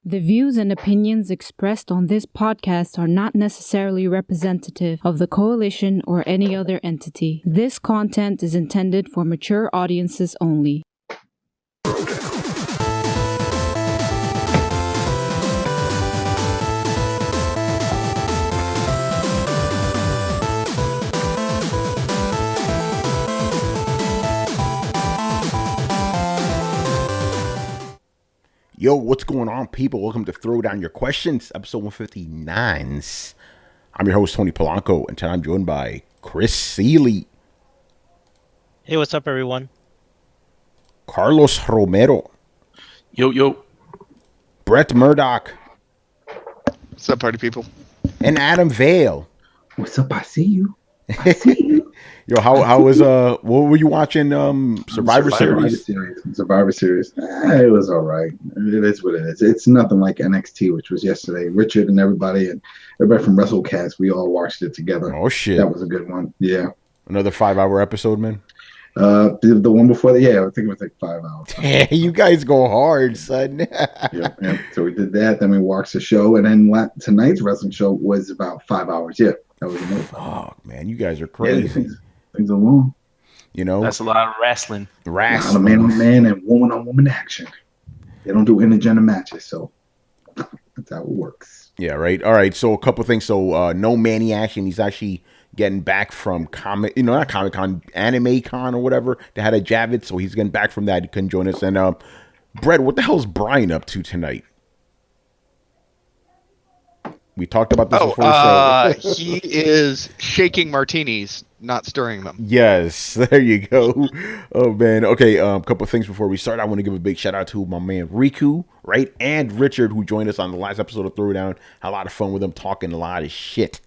The views and opinions expressed on this podcast are not necessarily representative of the coalition or any other entity. This content is intended for mature audiences only. Yo, what's going on, people? Welcome to Throwdown Your Questions, episode 159. I'm your host, Tony Polanco, and tonight I'm joined by Chris Seeley. Hey, what's up, everyone? Carlos Romero. Yo. Brett Murdoch. What's up, party people? And Adam Vale. What's up? I see you. Yo, how was what were you watching? Survivor Series. Survivor Series. It was all right. It is what it is. It's nothing like NXT, which was yesterday. Richard and everybody from WrestleCast, we all watched it together. Oh shit, that was a good one. Yeah, another 5-hour episode, man. The one before that, I think it was like 5 hours. Hey, you guys go hard, son. yeah. So we did that. Then we watched the show, and then tonight's wrestling show was about 5 hours. Yeah, that was another. Fuck, man, you guys are crazy. Things are long. You know, that's a lot of wrestling. A lot of man on man and woman on woman action. They don't do intergender matches, so that's how it works. Yeah, right. All right. So a couple things. So no Manny action. He's actually getting back from not Comic Con, Anime Con or whatever. They had a Javits, so he's getting back from that. He couldn't join us. And Brett, what the hell is Brian up to tonight? We talked about this before the show. He is shaking martinis, not stirring them. Yes, there you go. Oh, man. Okay, a couple of things before we start. I want to give a big shout out to my man Riku, right? And Richard, who joined us on the last episode of Throwdown. Had a lot of fun with them, talking a lot of shit.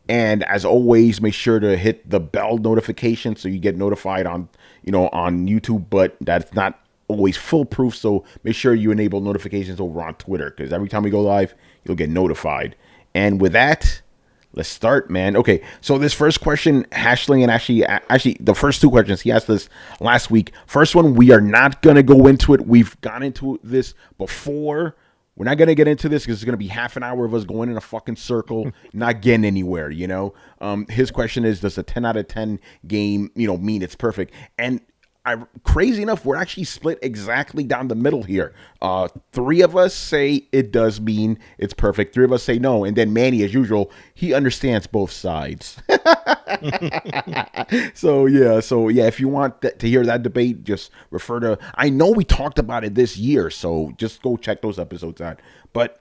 And as always, make sure to hit the bell notification so you get notified on YouTube, but that's not always foolproof. So make sure you enable notifications over on Twitter, because every time we go live, you'll get notified. And with that, let's start, man. Okay, so this first question, Hashling, and actually the first two questions, he asked this last week. First one, we are not going to go into it. We've gone into this before. We're not going to get into this because it's going to be half an hour of us going in a fucking circle, not getting anywhere, His question is, does a 10 out of 10 game, mean it's perfect? And crazy enough, we're actually split exactly down the middle here. 3 of us say it does mean it's perfect. 3 of us say no. And then Manny, as usual, he understands both sides. So if you want to hear that debate, just refer to, I know we talked about it this year, so just go check those episodes out. But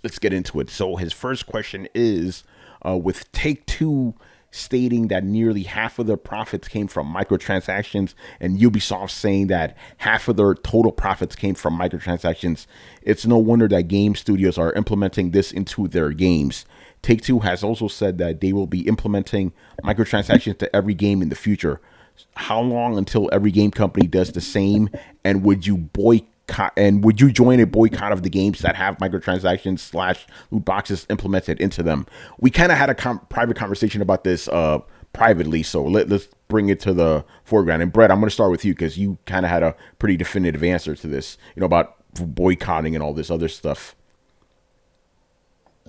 let's get into it. So his first question is, with Take-Two stating that nearly half of their profits came from microtransactions, and Ubisoft saying that half of their total profits came from microtransactions, it's no wonder that game studios are implementing this into their games. Take-Two has also said that they will be implementing microtransactions to every game in the future. How long until every game company does the same? And would you join a boycott of the games that have microtransactions / loot boxes implemented into them? We kind of had a private conversation about this privately, so let's bring it to the foreground. And Brett, I'm going to start with you because you kind of had a pretty definitive answer to this, about boycotting and all this other stuff.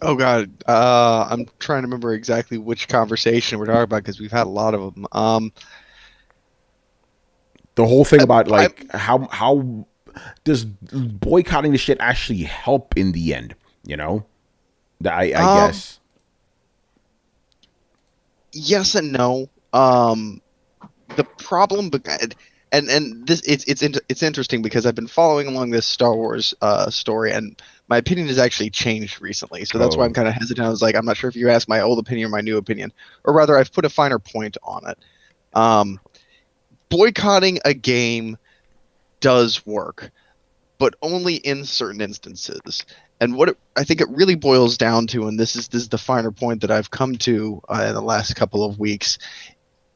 Oh God, I'm trying to remember exactly which conversation we're talking about because we've had a lot of them. The whole thing about how does boycotting the shit actually help in the end? I guess. Yes and no. The problem, and this it's interesting because I've been following along this Star Wars story, and my opinion has actually changed recently. So that's why I'm kind of hesitant. I was like, I'm not sure if you asked my old opinion or my new opinion, or rather, I've put a finer point on it. Boycotting a game does work, but only in certain instances. And what I think it really boils down to, and this is the finer point that I've come to in the last couple of weeks,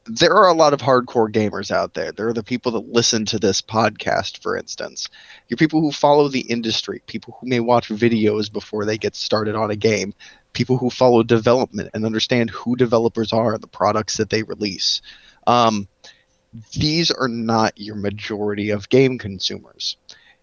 there are a lot of hardcore gamers out there. There are the people that listen to this podcast, for instance. You're people who follow the industry, people who may watch videos before they get started on a game, people who follow development and understand who developers are and the products that they release. These are not your majority of game consumers.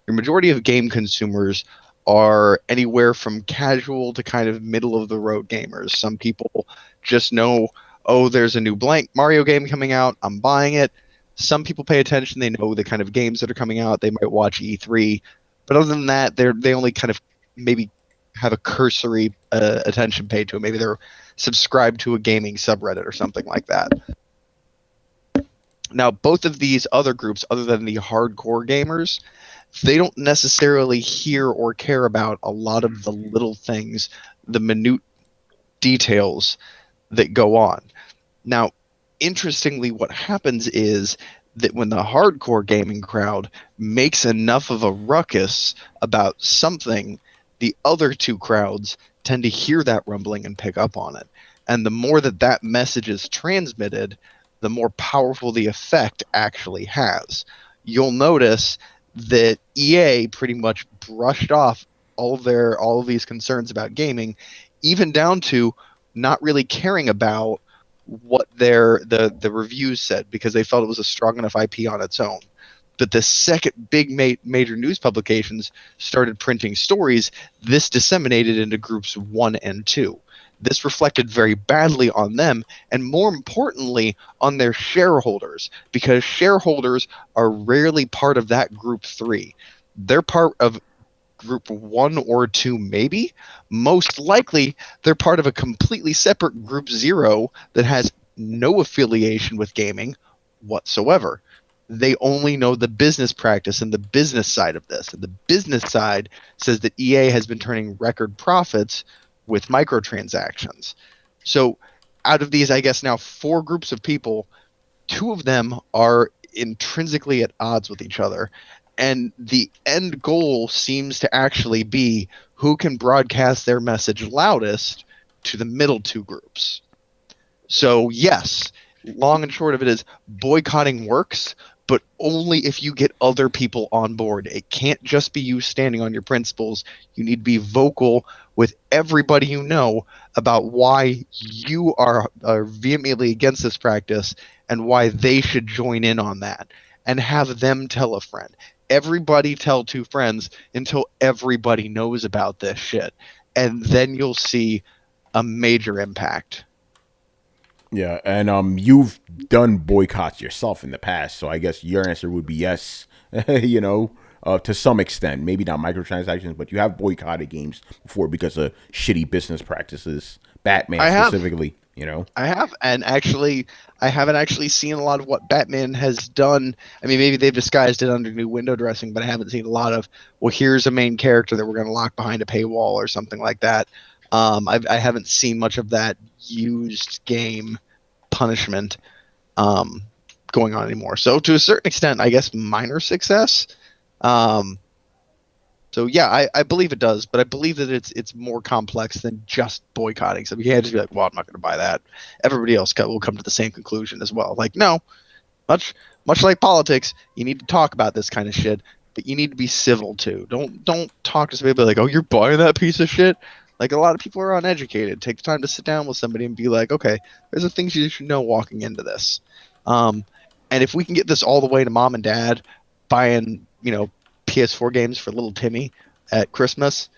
Your majority of game consumers are anywhere from casual to kind of middle of the road gamers. Some people just know, oh, there's a new blank Mario game coming out, I'm buying it. Some people pay attention, they know the kind of games that are coming out, they might watch E3. But other than that, they only kind of maybe have a cursory attention paid to it. Maybe they're subscribed to a gaming subreddit or something like that. Now, both of these other groups, other than the hardcore gamers, they don't necessarily hear or care about a lot of the little things, the minute details that go on. Now, interestingly, what happens is that when the hardcore gaming crowd makes enough of a ruckus about something, the other two crowds tend to hear that rumbling and pick up on it. And the more that that message is transmitted, the more powerful the effect actually has. You'll notice that EA pretty much brushed off all of these concerns about gaming, even down to not really caring about what the reviews said, because they felt it was a strong enough IP on its own. But the second big major news publications started printing stories, this disseminated into groups 1 and 2. This reflected very badly on them, and more importantly, on their shareholders, because shareholders are rarely part of that group 3. They're part of group 1 or 2, maybe. Most likely, they're part of a completely separate group 0 that has no affiliation with gaming whatsoever. They only know the business practice and the business side of this. And the business side says that EA has been turning record profits with microtransactions. So out of these, I guess now 4 groups of people, 2 of them are intrinsically at odds with each other. And the end goal seems to actually be who can broadcast their message loudest to the middle 2 groups. So yes, long and short of it is boycotting works, but only if you get other people on board. It can't just be you standing on your principles. You need to be vocal with everybody you know about why you are vehemently against this practice and why they should join in on that, and have them tell a friend. Everybody tell 2 friends until everybody knows about this shit, and then you'll see a major impact. Yeah, and you've done boycotts yourself in the past, so I guess your answer would be yes. To some extent, maybe not microtransactions, but you have boycotted games before because of shitty business practices. Batman specifically, I have, and actually, I haven't actually seen a lot of what Batman has done. I mean, maybe they've disguised it under new window dressing, but I haven't seen a lot of, well, here's a main character that we're going to lock behind a paywall or something like that. I haven't seen much of that used game punishment going on anymore. So to a certain extent, I guess minor success. So yeah, I believe it does, but I believe that it's more complex than just boycotting. So you can't just be like, well, I'm not going to buy that. Everybody else will come to the same conclusion as well. Like, no, much like politics, you need to talk about this kind of shit, but you need to be civil too. Don't talk to somebody like, oh, you're buying that piece of shit. Like, a lot of people are uneducated. Take the time to sit down with somebody and be like, okay, there's the things you should know walking into this. And if we can get this all the way to mom and dad buying, PS4 games for little Timmy at Christmas,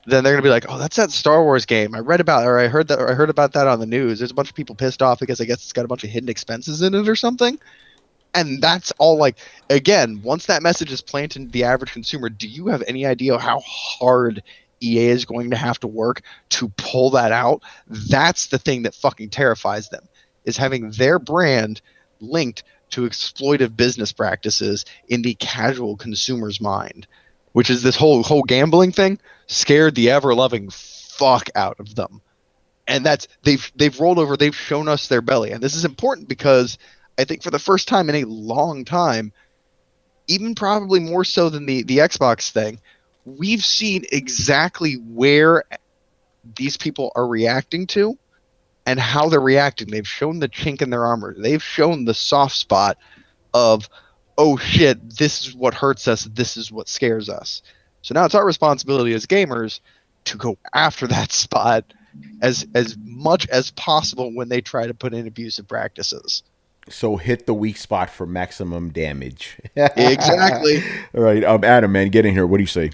then they're gonna be like, oh, that's that Star Wars game I read about, or I heard about that on the news. There's a bunch of people pissed off because I guess it's got a bunch of hidden expenses in it or something. And that's all. Like, again, once that message is planted into the average consumer, do you have any idea how hard EA is going to have to work to pull that out? That's the thing that fucking terrifies them, is having their brand linked to exploitive business practices in the casual consumer's mind, which is this whole gambling thing scared the ever-loving fuck out of them. And that's they've rolled over, they've shown us their belly. And this is important because I think for the first time in a long time, even probably more so than the Xbox thing, we've seen exactly where these people are reacting to and how they're reacting. They've shown the chink in their armor. They've shown the soft spot of, oh shit, this is what hurts us. This is what scares us. So now it's our responsibility as gamers to go after that spot as much as possible when they try to put in abusive practices. So hit the weak spot for maximum damage. Exactly. All right, Adam, man, get in here. What do you say?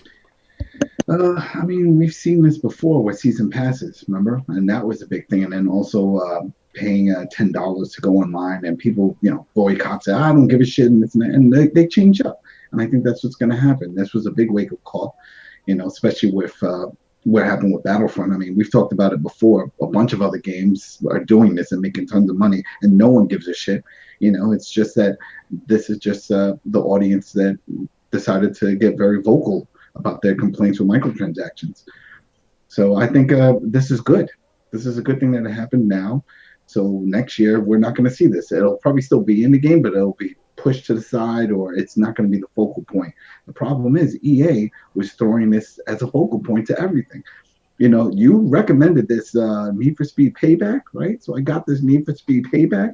I mean, we've seen this before with season passes, remember? And that was a big thing. And then also paying $10 to go online, and people, boycott say, I don't give a shit, and this and that, and they change up. And I think that's what's going to happen. This was a big wake up call, especially with what happened with Battlefront. I mean, we've talked about it before. A bunch of other games are doing this and making tons of money, and no one gives a shit. It's just that this is just the audience that decided to get very vocal about their complaints with microtransactions. So I think this is good. This is a good thing that it happened now. So next year, we're not going to see this. It'll probably still be in the game, but it'll be pushed to the side, or it's not going to be the focal point. The problem is EA was throwing this as a focal point to everything. You recommended this Need for Speed Payback, right? So I got this Need for Speed Payback,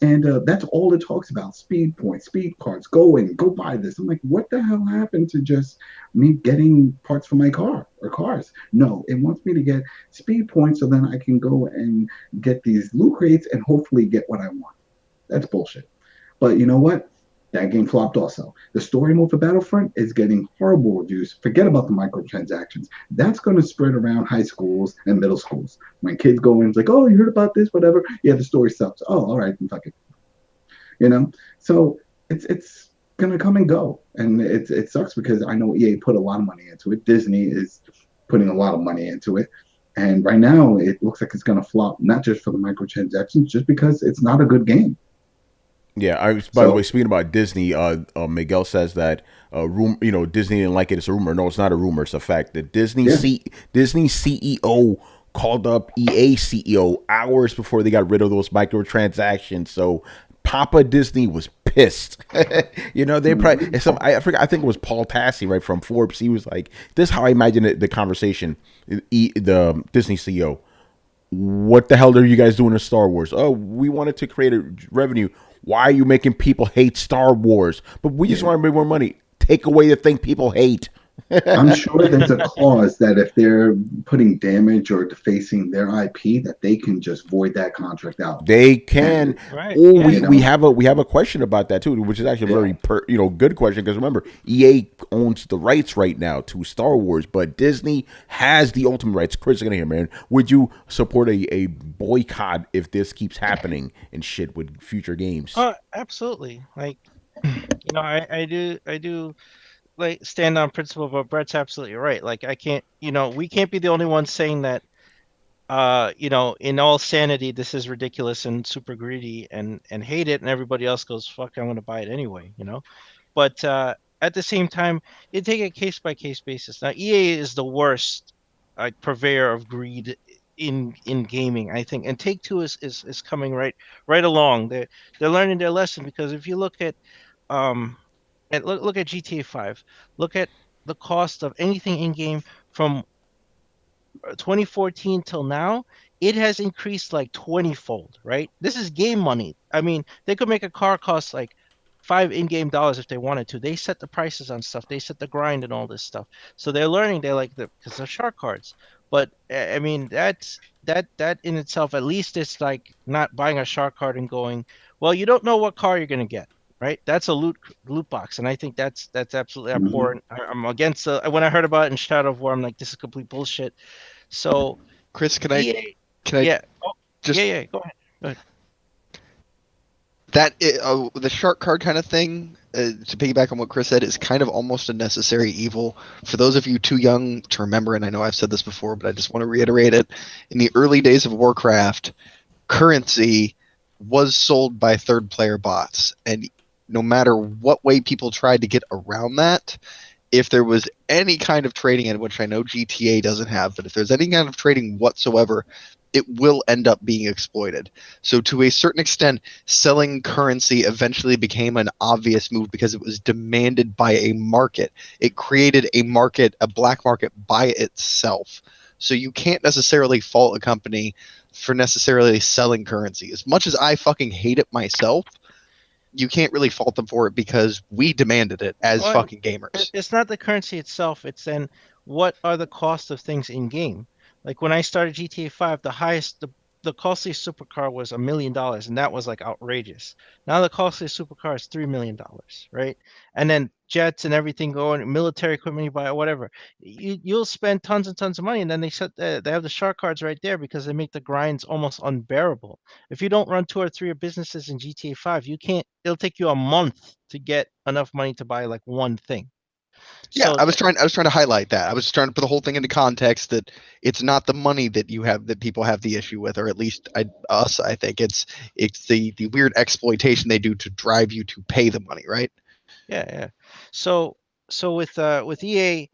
and that's all it talks about: speed points, speed cards. Go buy this. I'm like, what the hell happened to just me getting parts for my car or cars? No, it wants me to get speed points so then I can go and get these loot crates and hopefully get what I want. That's bullshit. But you know what? That game flopped also. The story mode for Battlefront is getting horrible reviews. Forget about the microtransactions. That's going to spread around high schools and middle schools. When kids go in, it's like, oh, you heard about this, whatever. Yeah, the story sucks. Oh, all right, then fuck it. So it's going to come and go. And it sucks because I know EA put a lot of money into it. Disney is putting a lot of money into it. And right now, it looks like it's going to flop, not just for the microtransactions, just because it's not a good game. Yeah, by the way, speaking about Disney, Miguel says that Disney didn't like it. It's a rumor. No, it's not a rumor. It's a fact. The Disney CEO called up EA CEO hours before they got rid of those microtransactions. So Papa Disney was pissed. They probably I forgot. I think it was Paul Tassi, right, from Forbes. He was like, "This is how I imagine the conversation." The Disney CEO, what the hell are you guys doing in Star Wars? Oh, we wanted to create a revenue. Why are you making people hate Star Wars? But we just want to make more money. Take away the thing people hate. I'm sure there's a clause that if they're putting damage or defacing their IP, that they can just void that contract out. They can. Right. We have a question about that too, which is actually a very good question, because remember, EA owns the rights right now to Star Wars, but Disney has the ultimate rights. Chris is gonna hear, man. Would you support a boycott if this keeps happening and shit with future games? Absolutely. Like, I do. Like, stand on principle, but Brett's absolutely right. Like, I can't, we can't be the only ones saying that, in all sanity, this is ridiculous and super greedy and hate it, and everybody else goes, fuck, I'm going to buy it anyway, But at the same time, you take a case by case basis. Now, EA is the worst purveyor of greed in gaming, I think, and Take-Two is coming right along. They're learning their lesson, because if you look at and look at GTA 5. Look at the cost of anything in game from 2014 till now. It has increased like 20-fold, right? This is game money. I mean, they could make a car cost like $5 in-game dollars if they wanted to. They set the prices on stuff. They set the grind and all this stuff. So they're learning. They like because they're shark cards. But I mean, that in itself, at least it's like not buying a shark card and going, well, you don't know what car you're gonna get. Right, that's a loot box, and I think that's absolutely abhorrent. I'm against when I heard about it in Shadow of War, I'm like, this is complete bullshit. So, Chris, can I yeah, just yeah, go ahead. That the shark card kind of thing, to piggyback on what Chris said, is kind of almost a necessary evil. For those of you too young to remember, and I know I've said this before, but I just want to reiterate it. In the early days of Warcraft, currency was sold by third-player bots, and no matter what way people tried to get around that, if there was any kind of trading, in which I know GTA doesn't have, but if there's any kind of trading whatsoever, it will end up being exploited. So to a certain extent, selling currency eventually became an obvious move because it was demanded by a market. It created a market, a black market by itself. So you can't necessarily fault a company for necessarily selling currency. As much as I fucking hate it myself, you can't really fault them for it because we demanded it as fucking gamers. It's not the currency itself. It's then what are the costs of things in game. Like when I started GTA 5, the highest the costliest supercar was $1 million, and that was like outrageous. Now the costliest supercar is $3 million, right? And then jets and everything going, military equipment you buy, or whatever. You'll spend tons and tons of money, and then they have the shark cards right there because they make the grinds almost unbearable. If you don't run 2 or 3 businesses in GTA 5, you can't. It'll take you a month to get enough money to buy like one thing. Yeah, So I was trying to highlight that. I was trying to put the whole thing into context that it's not the money that people have the issue with, or at least I think it's the weird exploitation they do to drive you to pay the money, right? yeah. So with EA,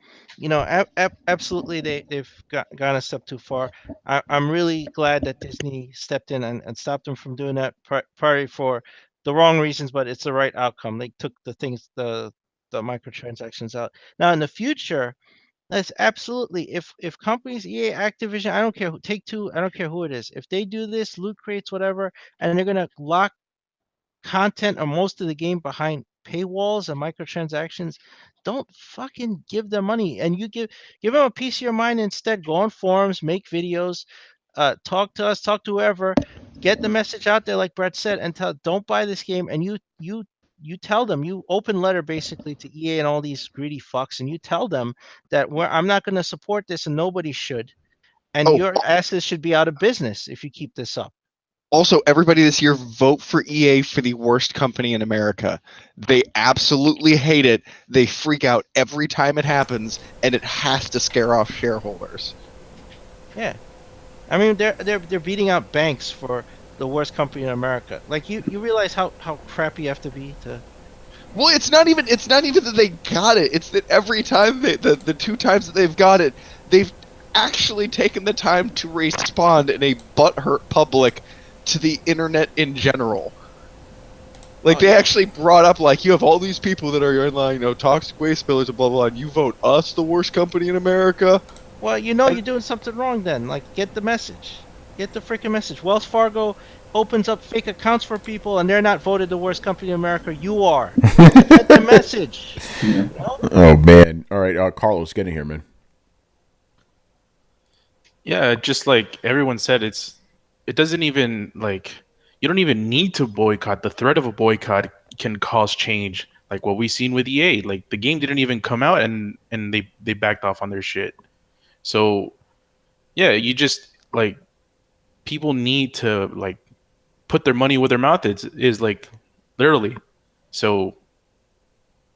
absolutely they've gone a step too far. I'm really glad that Disney stepped in and stopped them from doing that, probably for the wrong reasons, but it's the right outcome. They took the microtransactions out. Now in the future, that's absolutely, if companies, EA, Activision, I don't care who, Take-Two, I don't care who it is, if they do this, loot crates, whatever, and they're gonna lock content or most of the game behind paywalls and microtransactions, don't fucking give them money. And you give them a piece of your mind instead. Go on forums, make videos, talk to us, talk to whoever, get the message out there, like Brett said, and don't buy this game. And you tell them, you open letter basically to EA and all these greedy fucks, and you tell them that I'm not going to support this, and nobody should. And Oh, your asses should be out of business if you keep this up. also, everybody this year, vote for EA for the worst company in America. They absolutely hate it. They freak out every time it happens, and it has to scare off shareholders. Yeah, I mean they're beating out banks for the worst company in America. Like you realize how crappy you have to be to. Well, it's not even that they got it. It's that every time the 2 times that they've got it, they've actually taken the time to respond in a butthurt public to the internet in general. Like, they actually brought up, like, you have all these people that are in line, toxic waste spillers and blah, blah, blah, and you vote us the worst company in America? Well, you're doing something wrong then. Like, get the message. Get the freaking message. Wells Fargo opens up fake accounts for people, and they're not voted the worst company in America. You are. Get the message. Yeah. Oh, man. All right, Carlos, get in here, man. Yeah, just like everyone said, it doesn't even, like, you don't even need to boycott. The threat of a boycott can cause change, like what we've seen with EA. Like, the game didn't even come out, and they backed off on their shit. So yeah, you just, like, people need to, like, put their money where their mouth is like, literally. So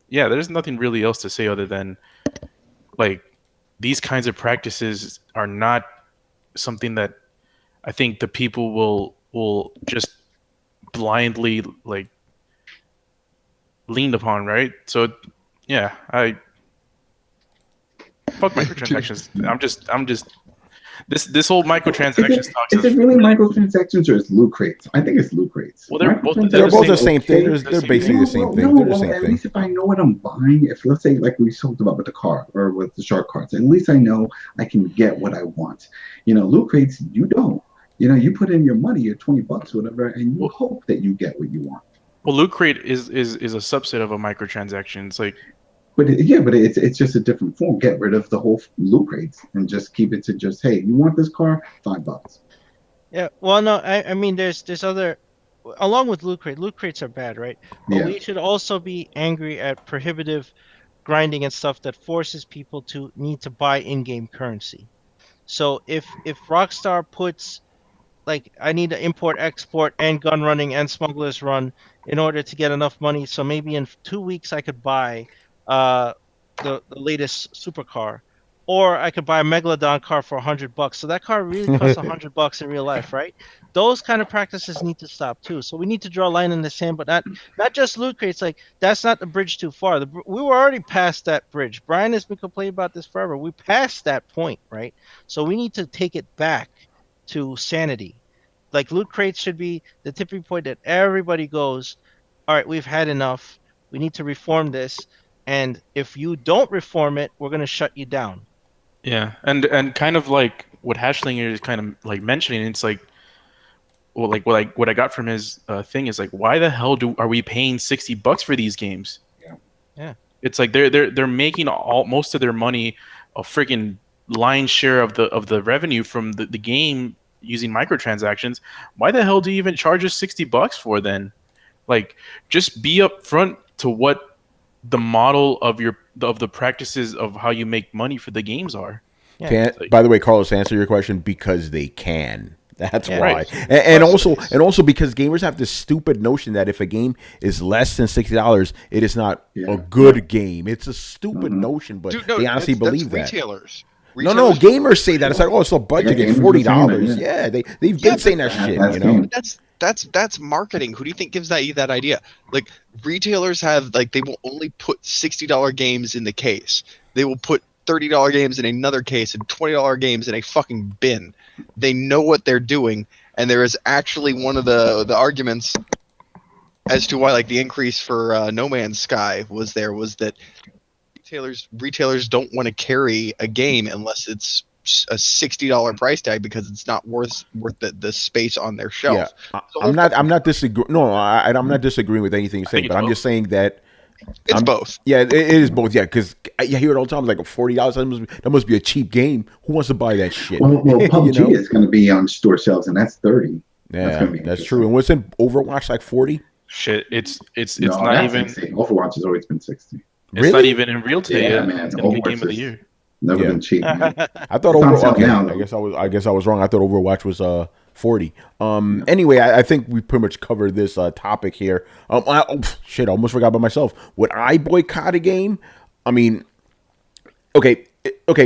yeah, there's nothing really else to say other than, like, these kinds of practices are not something that I think the people will just blindly, like, leaned upon, right? So yeah, I fuck microtransactions. I'm just this whole microtransactions talks. Is it really microtransactions or is loot crates? I think it's loot crates. Well, they're both the same thing. They're basically the same thing. They're the same at thing. least if I know what I'm buying, if let's say like we talked about with the car or with the shark cards, at least I know I can get what I want. Loot crates, you don't. You put in your money, your $20, whatever, and you hope that you get what you want. Well, loot crate is a subset of a microtransaction. It's like, but it's just a different form. Get rid of the whole loot crates and just keep it to just, hey, you want this car? $5. Yeah. Well, no, I mean there's other, along with loot crates are bad, right? But we should also be angry at prohibitive grinding and stuff that forces people to need to buy in-game currency. So if Rockstar puts, like, I need to import, export, and gun running and smugglers run in order to get enough money, so maybe in 2 weeks I could buy the latest supercar, or I could buy a Megalodon car for $100. So that car really costs $100 in real life, right? Those kind of practices need to stop too. So we need to draw a line in the sand, but not just loot crates. Like, that's not the bridge too far. We were already past that bridge. Brian has been complaining about this forever. We passed that point, right? So we need to take it back to sanity. Like, loot crates should be the tipping point that everybody goes, all right, we've had enough. We need to reform this. And if you don't reform it, we're going to shut you down. yeah, and kind of like what Hashlinger is kind of like mentioning, it's like, well, like what I got from his thing is like, why the hell are we paying $60 for these games? Yeah. It's like they're making most of their money, a freaking lion's share of the revenue from the game. using microtransactions, why the hell do you even charge us $60 for then? Like, just be upfront to what the model of the practices of how you make money for the games are. Yeah. By the way, Carlos, to answer your question, because they can. That's why, right. and also because gamers have this stupid notion that if a game is less than $60, it is not a good game. It's a stupid notion, but Dude, no, they honestly believe that's that. retailers. No, gamers say that. It's like, oh, it's a budget game, $40. Yeah, they've been saying that shit. You know, that's marketing. Who do you think gives you that idea? Like, retailers have, like, they will only put $60 games in the case. They will put $30 games in another case and $20 games in a fucking bin. They know what they're doing, and there is actually one of the arguments as to why, like, the increase for No Man's Sky was that retailers don't want to carry a game unless it's a $60 price tag because it's not worth the space on their shelf. Yeah, I'm not disagreeing. No, I'm not disagreeing with anything you're saying, but I'm just saying that it's both. Yeah, it is both. Yeah, because I hear it all the time. Like $40, that must be a cheap game. Who wants to buy that shit? Well, PUBG is going to be on store shelves, and that's $30. Yeah, that's true. And what's in Overwatch, like $40? Shit, it's no, not even. Insane. Overwatch has always been $60. It's not even in real today. Yeah, man. It's gonna be game of the year. Never been cheap. Man. I thought Overwatch. Okay, I guess I was wrong. I thought Overwatch was 40. Anyway, I think we pretty much covered this topic here. I almost forgot about myself. Would I boycott a game? I mean, okay,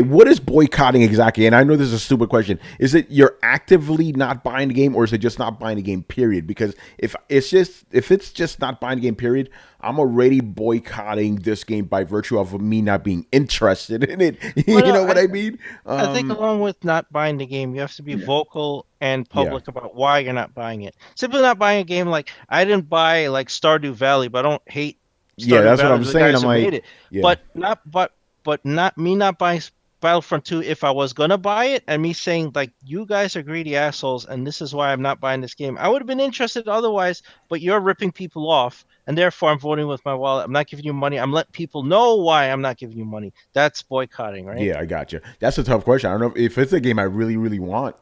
what is boycotting exactly? And I know this is a stupid question. Is it you're actively not buying the game, or is it just not buying the game, period? Because if it's just not buying the game, period, I'm already boycotting this game by virtue of me not being interested in it. You know what I mean? I think along with not buying the game, you have to be vocal and public about why you're not buying it. Simply not buying a game, like I didn't buy like Stardew Valley, but I don't hate Stardew that's Valley, what I'm saying. I'm like, but not buying Battlefront 2 if I was gonna buy it, and me saying like you guys are greedy assholes and this is why I'm not buying this game. I would have been interested otherwise, but you're ripping people off and therefore I'm voting with my wallet. I'm not giving you money. I'm letting people know why I'm not giving you money. That's boycotting, right? Yeah, I got you. That's a tough question. I don't know if it's a game I really, really want.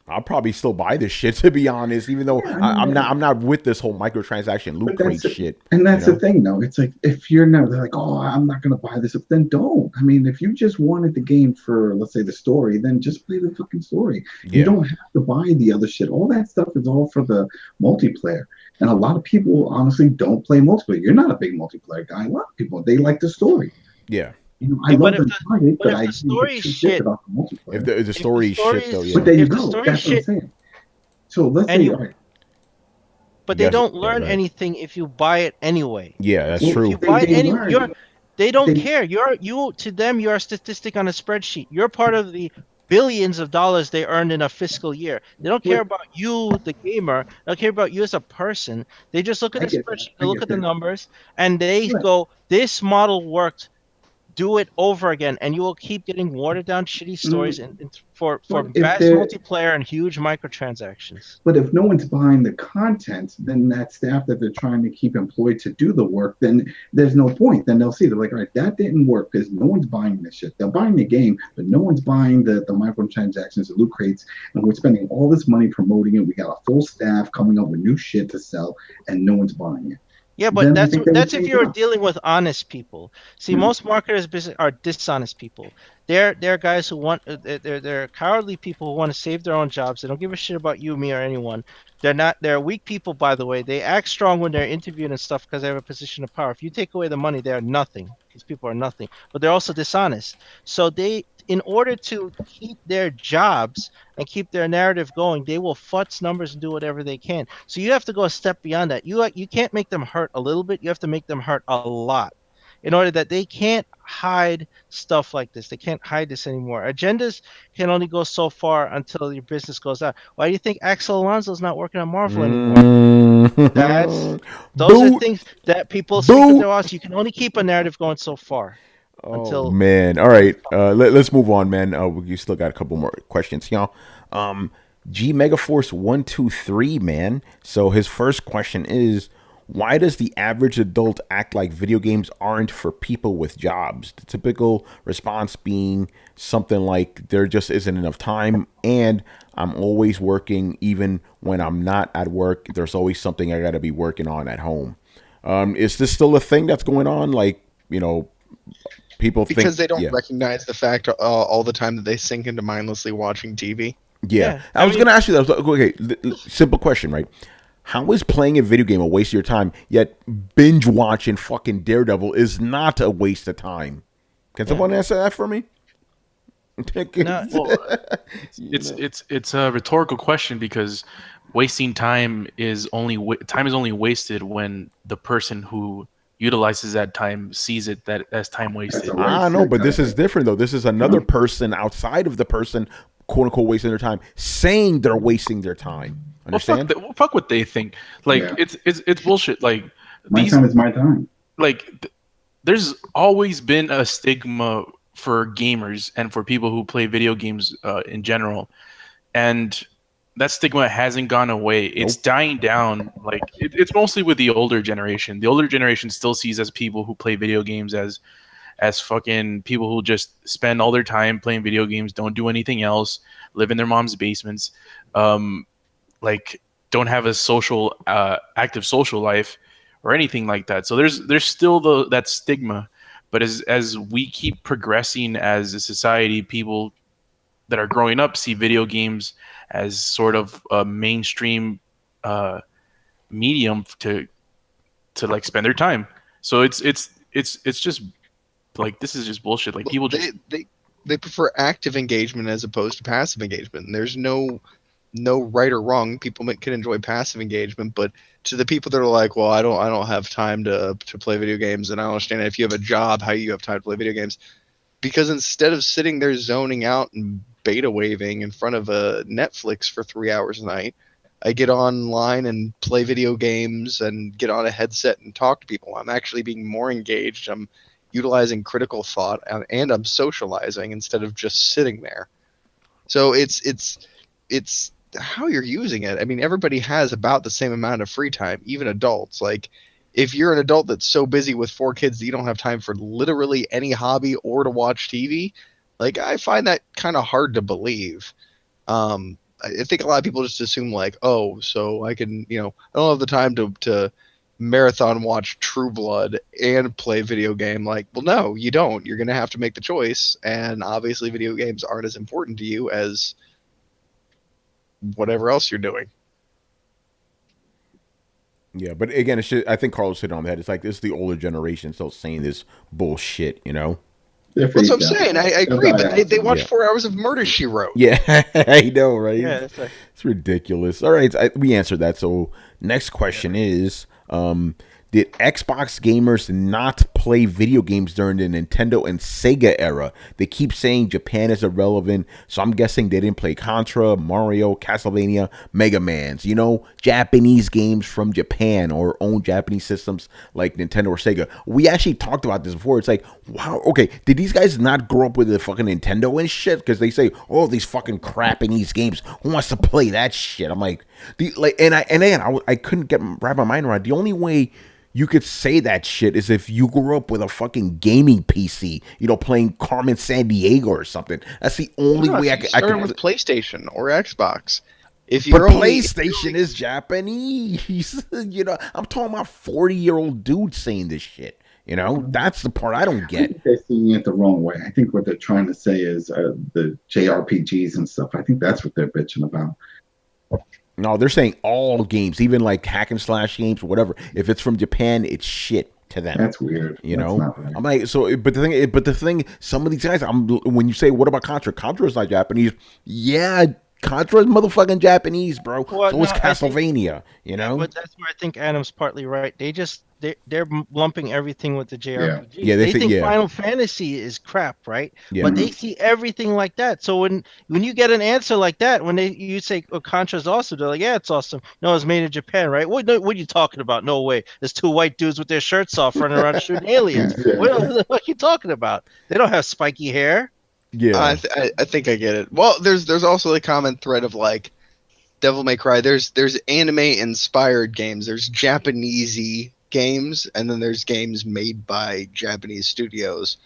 I'll probably still buy this shit, to be honest, even though I'm not with this whole microtransaction loot crate shit. And that's the thing, though. It's like if you're not like, oh, I'm not gonna buy this, then don't. I mean, if you just wanted the game for, let's say, the story, then just play the fucking story. Yeah. You don't have to buy the other shit. All that stuff is all for the multiplayer. And a lot of people honestly don't play multiplayer. You're not a big multiplayer guy. A lot of people, they like the story. Yeah. You know, I love the but I the story shit about the multiplayer. If the story shit, though, yeah. But there you go. That's what I'm saying. So let's say, all right. But they don't learn anything if you buy it anyway. Yeah, that's true. If you buy it they don't care. To them, you're a statistic on a spreadsheet. You're part of the billions of dollars they earned in a fiscal year. They don't care about you, the gamer. They don't care about you as a person. They just look at the spreadsheet, they look at the numbers, and they go, this model worked. Do it over again, and you will keep getting watered down, shitty stories, and for vast multiplayer and huge microtransactions. But if no one's buying the content, then that staff that they're trying to keep employed to do the work, then there's no point. Then they'll see, they're like, all right, that didn't work because no one's buying this shit. They're buying the game, but no one's buying the microtransactions, the loot crates, and we're spending all this money promoting it. We got a full staff coming up with new shit to sell, and no one's buying it. Yeah, but that's if you're dealing with honest people. See, most marketers are dishonest people. They're guys who want they're cowardly people who want to save their own jobs. They don't give a shit about you, me, or anyone. They're weak people, by the way. They act strong when they're interviewed and stuff because they have a position of power. If you take away the money, they are nothing. These people are nothing. But they're also dishonest. So in order to keep their jobs and keep their narrative going, they will futz numbers and do whatever they can. So you have to go a step beyond that. You can't make them hurt a little bit. You have to make them hurt a lot in order that they can't hide stuff like this. They can't hide this anymore. Agendas can only go so far until your business goes out. Why do you think Axel Alonso's not working on Marvel anymore? Those are things that people speak with their audience. You can only keep a narrative going so far. Man. All right. Let's move on, man. We still got a couple more questions, y'all. G Megaforce 123, man. So his first question is, why does the average adult act like video games aren't for people with jobs? The typical response being something like, there just isn't enough time, and I'm always working. Even when I'm not at work, there's always something I got to be working on at home. Is this still a thing that's going on? Like, people think, because they don't recognize the fact all the time that they sink into mindlessly watching TV. Yeah. I was going to ask you that. Okay, simple question, right? How is playing a video game a waste of your time, yet binge watching fucking Daredevil is not a waste of time? Can someone answer that for me? No, Well, it's a rhetorical question, because wasting time is only wasted when the person who utilizes that time sees it that as time wasted. I know, but this is different though. This is another person outside of the person, quote unquote, wasting their time, saying they're wasting their time. Understand? Well, fuck what they think. Like, it's bullshit. Like, my time is my time. Like, there's always been a stigma for gamers and for people who play video games in general, and that stigma hasn't gone away. It's dying down. Like, it's mostly with the older generation. The older generation still sees as people who play video games as fucking people who just spend all their time playing video games, don't do anything else, live in their mom's basements, like, don't have a social active social life or anything like that. So there's still that stigma. But as we keep progressing as a society, people that are growing up see video games as sort of a mainstream medium to like spend their time. So it's just like, this is just bullshit. Like, people just they prefer active engagement as opposed to passive engagement. And there's no right or wrong. People can enjoy passive engagement, but to the people that are like, well, I don't have time to play video games, and I don't understand if you have a job, how you have time to play video games. Because instead of sitting there zoning out and beta waving in front of a Netflix for 3 hours a night, I get online and play video games and get on a headset and talk to people. I'm actually being more engaged. I'm utilizing critical thought, and I'm socializing instead of just sitting there. So it's how you're using it. I mean, everybody has about the same amount of free time, even adults. Like, if you're an adult that's so busy with 4 kids that you don't have time for literally any hobby or to watch TV, like, I find that kind of hard to believe. I think a lot of people just assume, like, oh, so I can, I don't have the time to marathon watch True Blood and play video game. Like, well, no, you don't. You're going to have to make the choice. And obviously video games aren't as important to you as whatever else you're doing. Yeah, but again, I think Carlos hit on that. It's like, this is the older generation still saying this bullshit, That's what I'm saying. I agree, but they watch 4 hours of Murder, She Wrote. Yeah, I know, right? Yeah, it's ridiculous. All right, we answered that. So next question is, did Xbox gamers not play video games during the Nintendo and Sega era? They keep saying Japan is irrelevant, so I'm guessing they didn't play Contra, Mario, Castlevania, Mega Mans. Japanese games from Japan or own Japanese systems like Nintendo or Sega. We actually talked about this before. It's like, wow, okay, did these guys not grow up with the fucking Nintendo and shit? Because they say, oh, these fucking Japanese games. Who wants to play that shit? I'm like, I couldn't wrap my mind around. The only way you could say that shit is if you grew up with a fucking gaming PC, playing Carmen Sandiego or something. That's the only way I could. With PlayStation or Xbox. But PlayStation is Japanese. I'm talking about 40-year-old dudes saying this shit. That's the part I don't get. I think they're seeing it the wrong way. I think what they're trying to say is the JRPGs and stuff. I think that's what they're bitching about. No, they're saying all games, even like hack and slash games or whatever. If it's from Japan, it's shit to them. That's weird. Right. I'm like, so, but the thing, some of these guys, when you say, what about Contra? Contra is not Japanese. Yeah, Contra is motherfucking Japanese, bro. Well, so is Castlevania. But that's where I think Adam's partly right. They're lumping everything with the JRPG. Yeah, they think Final Fantasy is crap, right? Yeah. But they see everything like that. So when you get an answer like that, when you say, "Oh, Contra's awesome," they're like, "Yeah, it's awesome." No, it's made in Japan, right? What are you talking about? No way. There's 2 white dudes with their shirts off running around shooting aliens. What are you talking about? They don't have spiky hair. Yeah, I think I get it. Well, there's also a common thread of like, Devil May Cry. There's anime inspired games. There's Japanesey games, and then there's games made by Japanese studios.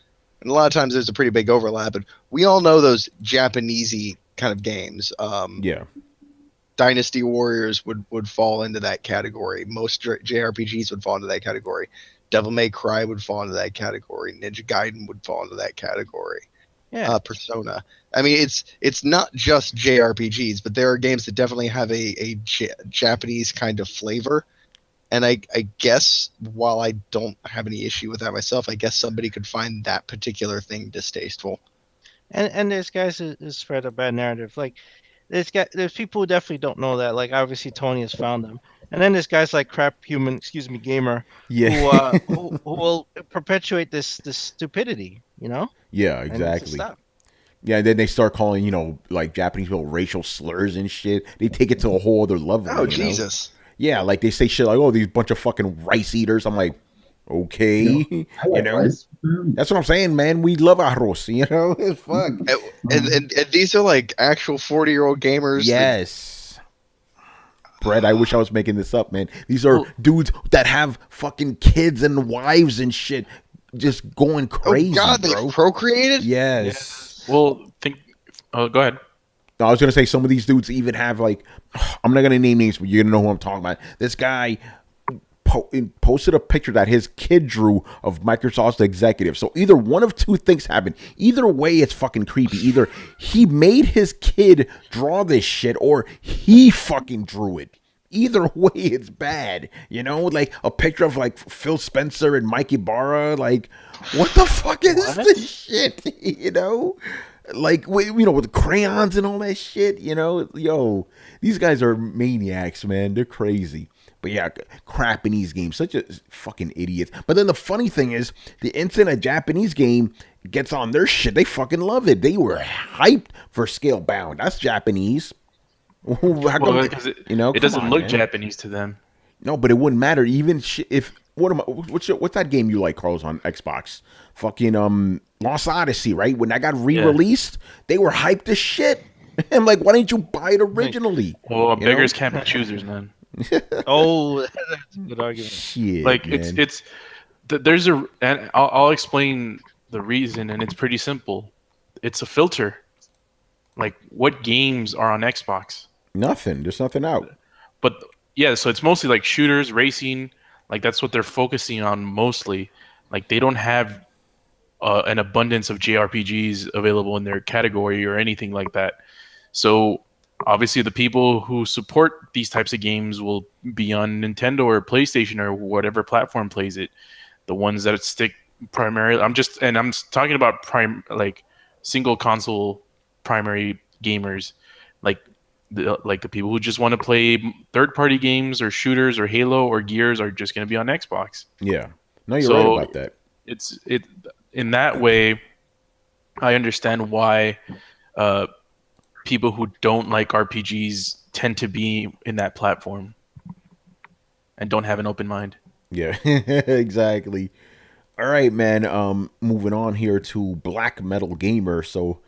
And a lot of times there's a pretty big overlap. And we all know those Japanesey kind of games. Yeah. Dynasty Warriors would fall into that category. Most JRPGs would fall into that category. Devil May Cry would fall into that category. Ninja Gaiden would fall into that category. Yeah. Persona. I mean, it's not just JRPGs, but there are games that definitely have a Japanese kind of flavor. And I guess while I don't have any issue with that myself, I guess somebody could find that particular thing distasteful. And there's guys who spread a bad narrative. Like there's people who definitely don't know that. Like obviously Tony has found them. And then there's guys like Gamer, Yeah. who will perpetuate this stupidity, you know? Yeah, And it's exactly. just stop. Yeah, and then they start calling, like Japanese people racial slurs and shit. They take it to a whole other level. Oh, Jesus. Yeah, like they say shit like, "Oh, these bunch of fucking rice eaters." I'm like, okay, I like rice. That's what I'm saying, man. We love arroz, Fuck. And these are like actual 40-year-old gamers. Yes. Brett, I wish I was making this up, man. These are dudes that have fucking kids and wives and shit, just going crazy. Oh God, bro. they procreated. Yes. Well, go ahead. I was gonna say some of these dudes even have like, I'm not gonna name names, but you're gonna know who I'm talking about. This guy posted a picture that his kid drew of Microsoft's executive. So either one of two things happened. Either way, it's fucking creepy. Either he made his kid draw this shit, or he fucking drew it. Either way, it's bad. Like a picture of like Phil Spencer and Mike Ibarra. Like, what the fuck is this shit? Like, with the crayons and all that shit, yo, these guys are maniacs, man. They're crazy. But yeah, crap in these games, such a fucking idiots. But then the funny thing is, the instant a Japanese game gets on their shit, they fucking love it. They were hyped for Scalebound. That's Japanese. How come, it doesn't look Japanese to them. No, but it wouldn't matter. Even if what's that game you like, Carlos, on Xbox? Fucking Lost Odyssey, right? When that got re-released, they were hyped as shit. I'm like, why didn't you buy it originally? Well, beggars can't be choosers, man. Oh, that's a good argument. Shit, like man. and I'll explain the reason, and it's pretty simple. It's a filter. Like, what games are on Xbox? Nothing. There's nothing out. But yeah, so it's mostly like shooters, racing. Like that's what they're focusing on mostly. Like they don't have an abundance of JRPGs available in their category or anything like that. So obviously the people who support these types of games will be on Nintendo or PlayStation or whatever platform plays it. The ones that stick primarily, I'm talking about single console primary gamers, like the people who just want to play third-party games or shooters or Halo or Gears are just going to be on Xbox. Yeah, no, you're right about that. It's in that way. I understand why people who don't like RPGs tend to be in that platform and don't have an open mind. Yeah, exactly. All right, man. Moving on here to Black Metal Gamer. So.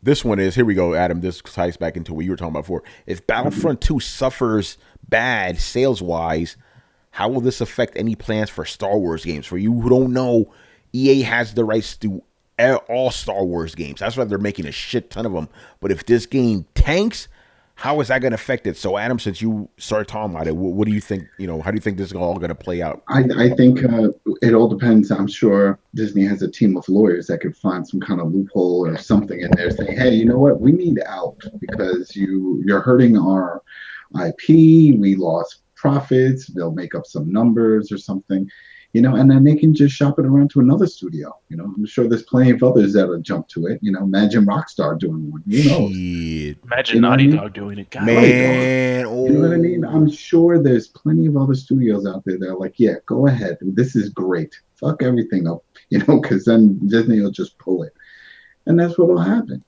This one is, here we go, Adam, this ties back into what you were talking about before. If Battlefront 2 suffers bad sales-wise, how will this affect any plans for Star Wars games? For you who don't know, EA has the rights to all Star Wars games. That's why they're making a shit ton of them. But if this game tanks, how is that going to affect it? So, Adam, since you started talking about it, what do you think, how do you think this is all going to play out? I think it all depends. I'm sure Disney has a team of lawyers that could find some kind of loophole or something in there saying, hey, you know what? We need out because you're hurting our IP. We lost profits. They'll make up some numbers or something. And then they can just shop it around to another studio. I'm sure there's plenty of others that'll jump to it. Imagine Rockstar doing one. Who knows? Shit. Imagine Naughty Dog doing it. God. Man. You know what I mean? I'm sure there's plenty of other studios out there that are like, yeah, go ahead. This is great. Fuck everything up, because then Disney will just pull it. And that's what will happen.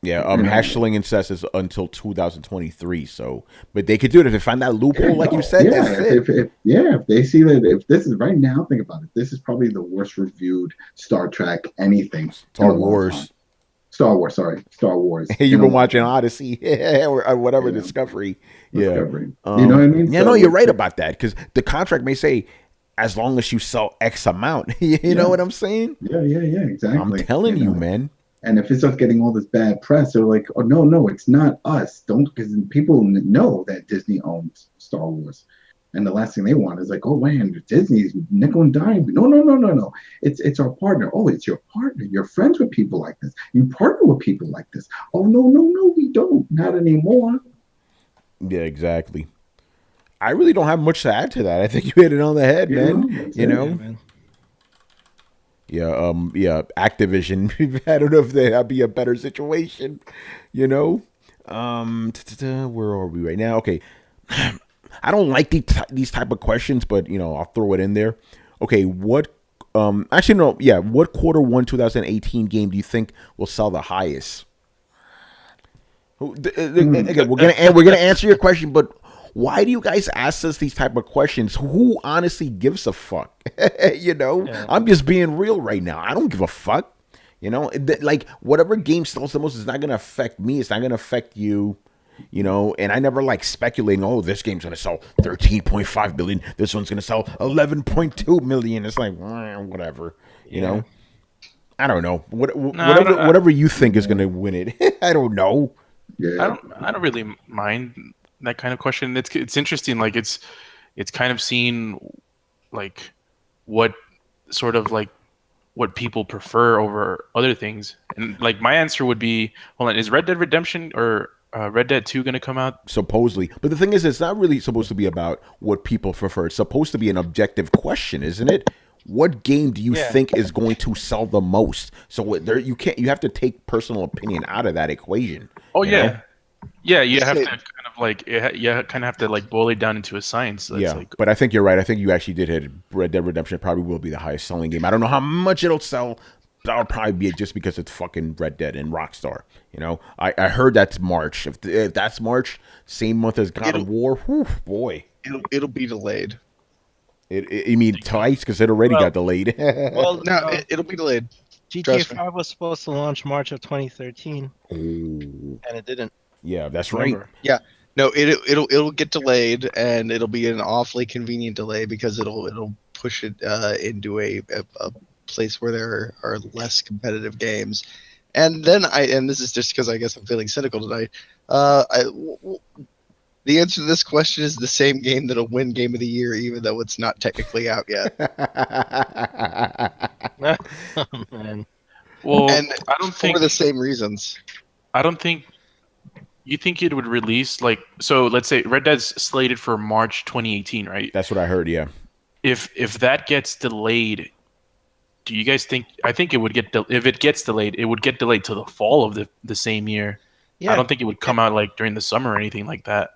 Yeah, Hashling says it's until 2023. So, but they could do it if they find that loophole, like you said. Yeah, that's it. if they see that, if this is right now, think about it. This is probably the worst reviewed Star Trek anything. Star Wars. Star Wars. Sorry, Star Wars. You've been watching Odyssey or whatever, Yeah. Discovery. Discovery. You know what I mean? Yeah, So no, you're right about that, because the contract may say as long as you sell X amount. You know what I'm saying? Yeah, exactly. I'm telling you, know? man. And if it starts getting all this bad press, they're like, oh, no, it's not us. Don't, because people know that Disney owns Star Wars. And the last thing they want is like, oh, man, Disney's nickel and dime. No. It's our partner. Oh, it's your partner. You're friends with people like this. You partner with people like this. Oh, no, we don't. Not anymore. Yeah, exactly. I really don't have much to add to that. I think you hit it on the head, man. You know? man. Yeah, Activision. I don't know if that'd be a better situation, you know. Where are we right now? Okay, I don't like these type of questions, but you know, I'll throw it in there. Okay, what? Actually, no. Yeah, what Q1 2018 game do you think will sell the highest? Again, we're gonna answer your question, but why do you guys ask us these type of questions? Who honestly gives a fuck? You know, I'm just being real right now. I don't give a fuck. You know, like whatever game sells the most is not going to affect me. It's not going to affect you. You know, and I never like speculating, oh, this game's going to sell 13.5 billion. This one's going to sell 11.2 million. It's like, whatever, you know. I don't know. Whatever you think is going to win it. I don't know. Yeah. I don't really mind that kind of question. It's interesting. Like it's kind of seen like what sort of like what people prefer over other things. And like my answer would be, hold on, is Red Dead Redemption or Red Dead 2 going to come out? Supposedly. But the thing is, it's not really supposed to be about what people prefer. It's supposed to be an objective question, isn't it? What game do you think is going to sell the most? So you have to take personal opinion out of that equation. Oh, you yeah. know? Yeah, you have to kind of like boil it down into a science. That's yeah, like, but I think you're right. I think you actually did hit Red Dead Redemption. Probably will be the highest selling game. I don't know how much it'll sell. That'll probably be just because it's fucking Red Dead and Rockstar. You know, I heard that's March. If that's March, same month as God of War. Whew, boy, it'll be delayed. You mean twice because it already got delayed? Well, No, it'll be delayed. GTA 5 was supposed to launch March of 2013, and it didn't. Yeah, that's right. Yeah, no, it'll get delayed, and it'll be an awfully convenient delay because it'll push it into a place where there are less competitive games, and then this is just because I guess I'm feeling cynical tonight. The answer to this question is the same game that'll win Game of the Year, even though it's not technically out yet. Oh, man. well, And I don't think for the same reasons. I don't think you think it would release like, so let's say Red Dead's slated for March 2018, right? That's what I heard. Yeah. If that gets delayed, do you guys think? I think it would get if it gets delayed, it would get delayed to the fall of the same year. Yeah. I don't think it would come out like during the summer or anything like that.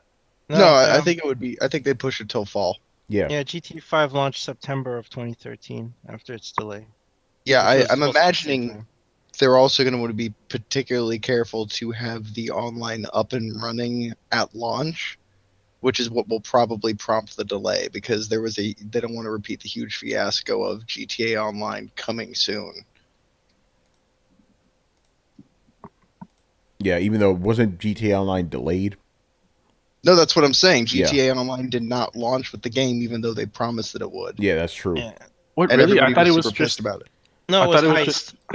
No, I think it would be. I think they'd push it till fall. Yeah. Yeah, GTA 5 launched September of 2013 after its delay. Yeah, I'm imagining they're also going to be particularly careful to have the online up and running at launch, which is what will probably prompt the delay because they don't want to repeat the huge fiasco of GTA Online coming soon. Yeah, even though it wasn't GTA Online delayed. No, that's what I'm saying. GTA Online did not launch with the game, even though they promised that it would. Yeah, that's true. Yeah. What And really? I everybody thought it was super pissed just about it. No, I thought it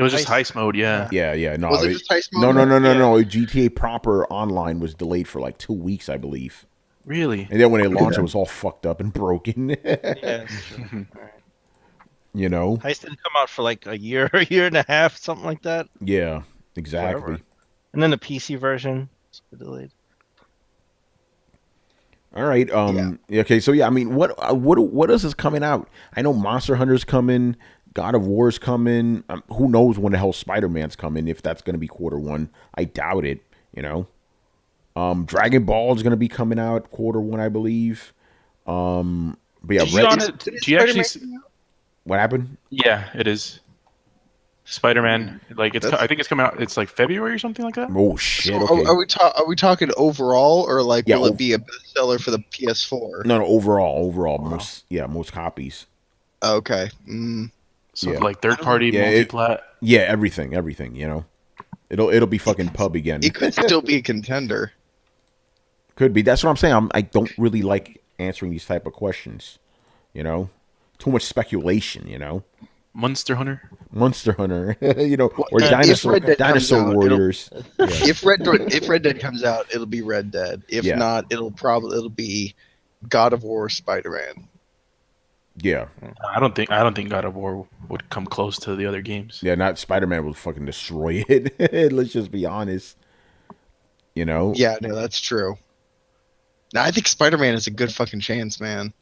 was just heist mode. Yeah. Yeah. No, Was it just heist no, mode? no. GTA proper online was delayed for like 2 weeks, I believe. Really? And then when they launched, it was all fucked up and broken. Yeah, that's true. All right. You know? Heist didn't come out for like a year and a half, something like that. Yeah, exactly. Forever. And then the PC version was delayed. All right. Okay. So yeah, I mean, what else is coming out? I know Monster Hunter's coming. God of War's coming. Who knows when the hell Spider-Man's coming? If that's going to be Q1, I doubt it. You know. Dragon Ball is going to be coming out Q1, I believe. But yeah, Do you actually? What happened? Yeah, it is. Spider-Man, like I think it's coming out. It's like February or something like that. Oh shit! So Okay. are we talking overall, or like Yeah, will it be a bestseller for the PS4? No, overall, most copies. Okay. So Yeah. like third-party Yeah, multi-plat. Yeah, everything. You know. It'll be fucking pub again. It could still be a contender. Could be. That's what I'm saying. I don't really like answering these type of questions. You know, too much speculation. You know, Monster Hunter. Monster Hunter. You know, or If dinosaur Red Dead comes dinosaur out, warriors. Yeah. If Red Dead comes out, it'll be Red Dead. If Yeah. not, it'll be God of War, Spider-Man. Yeah. I don't think God of War would come close to the other games. Yeah, not Spider-Man will fucking destroy it. Let's just be honest. You know? Yeah, no, that's true. No, I think Spider-Man is a good fucking chance, man.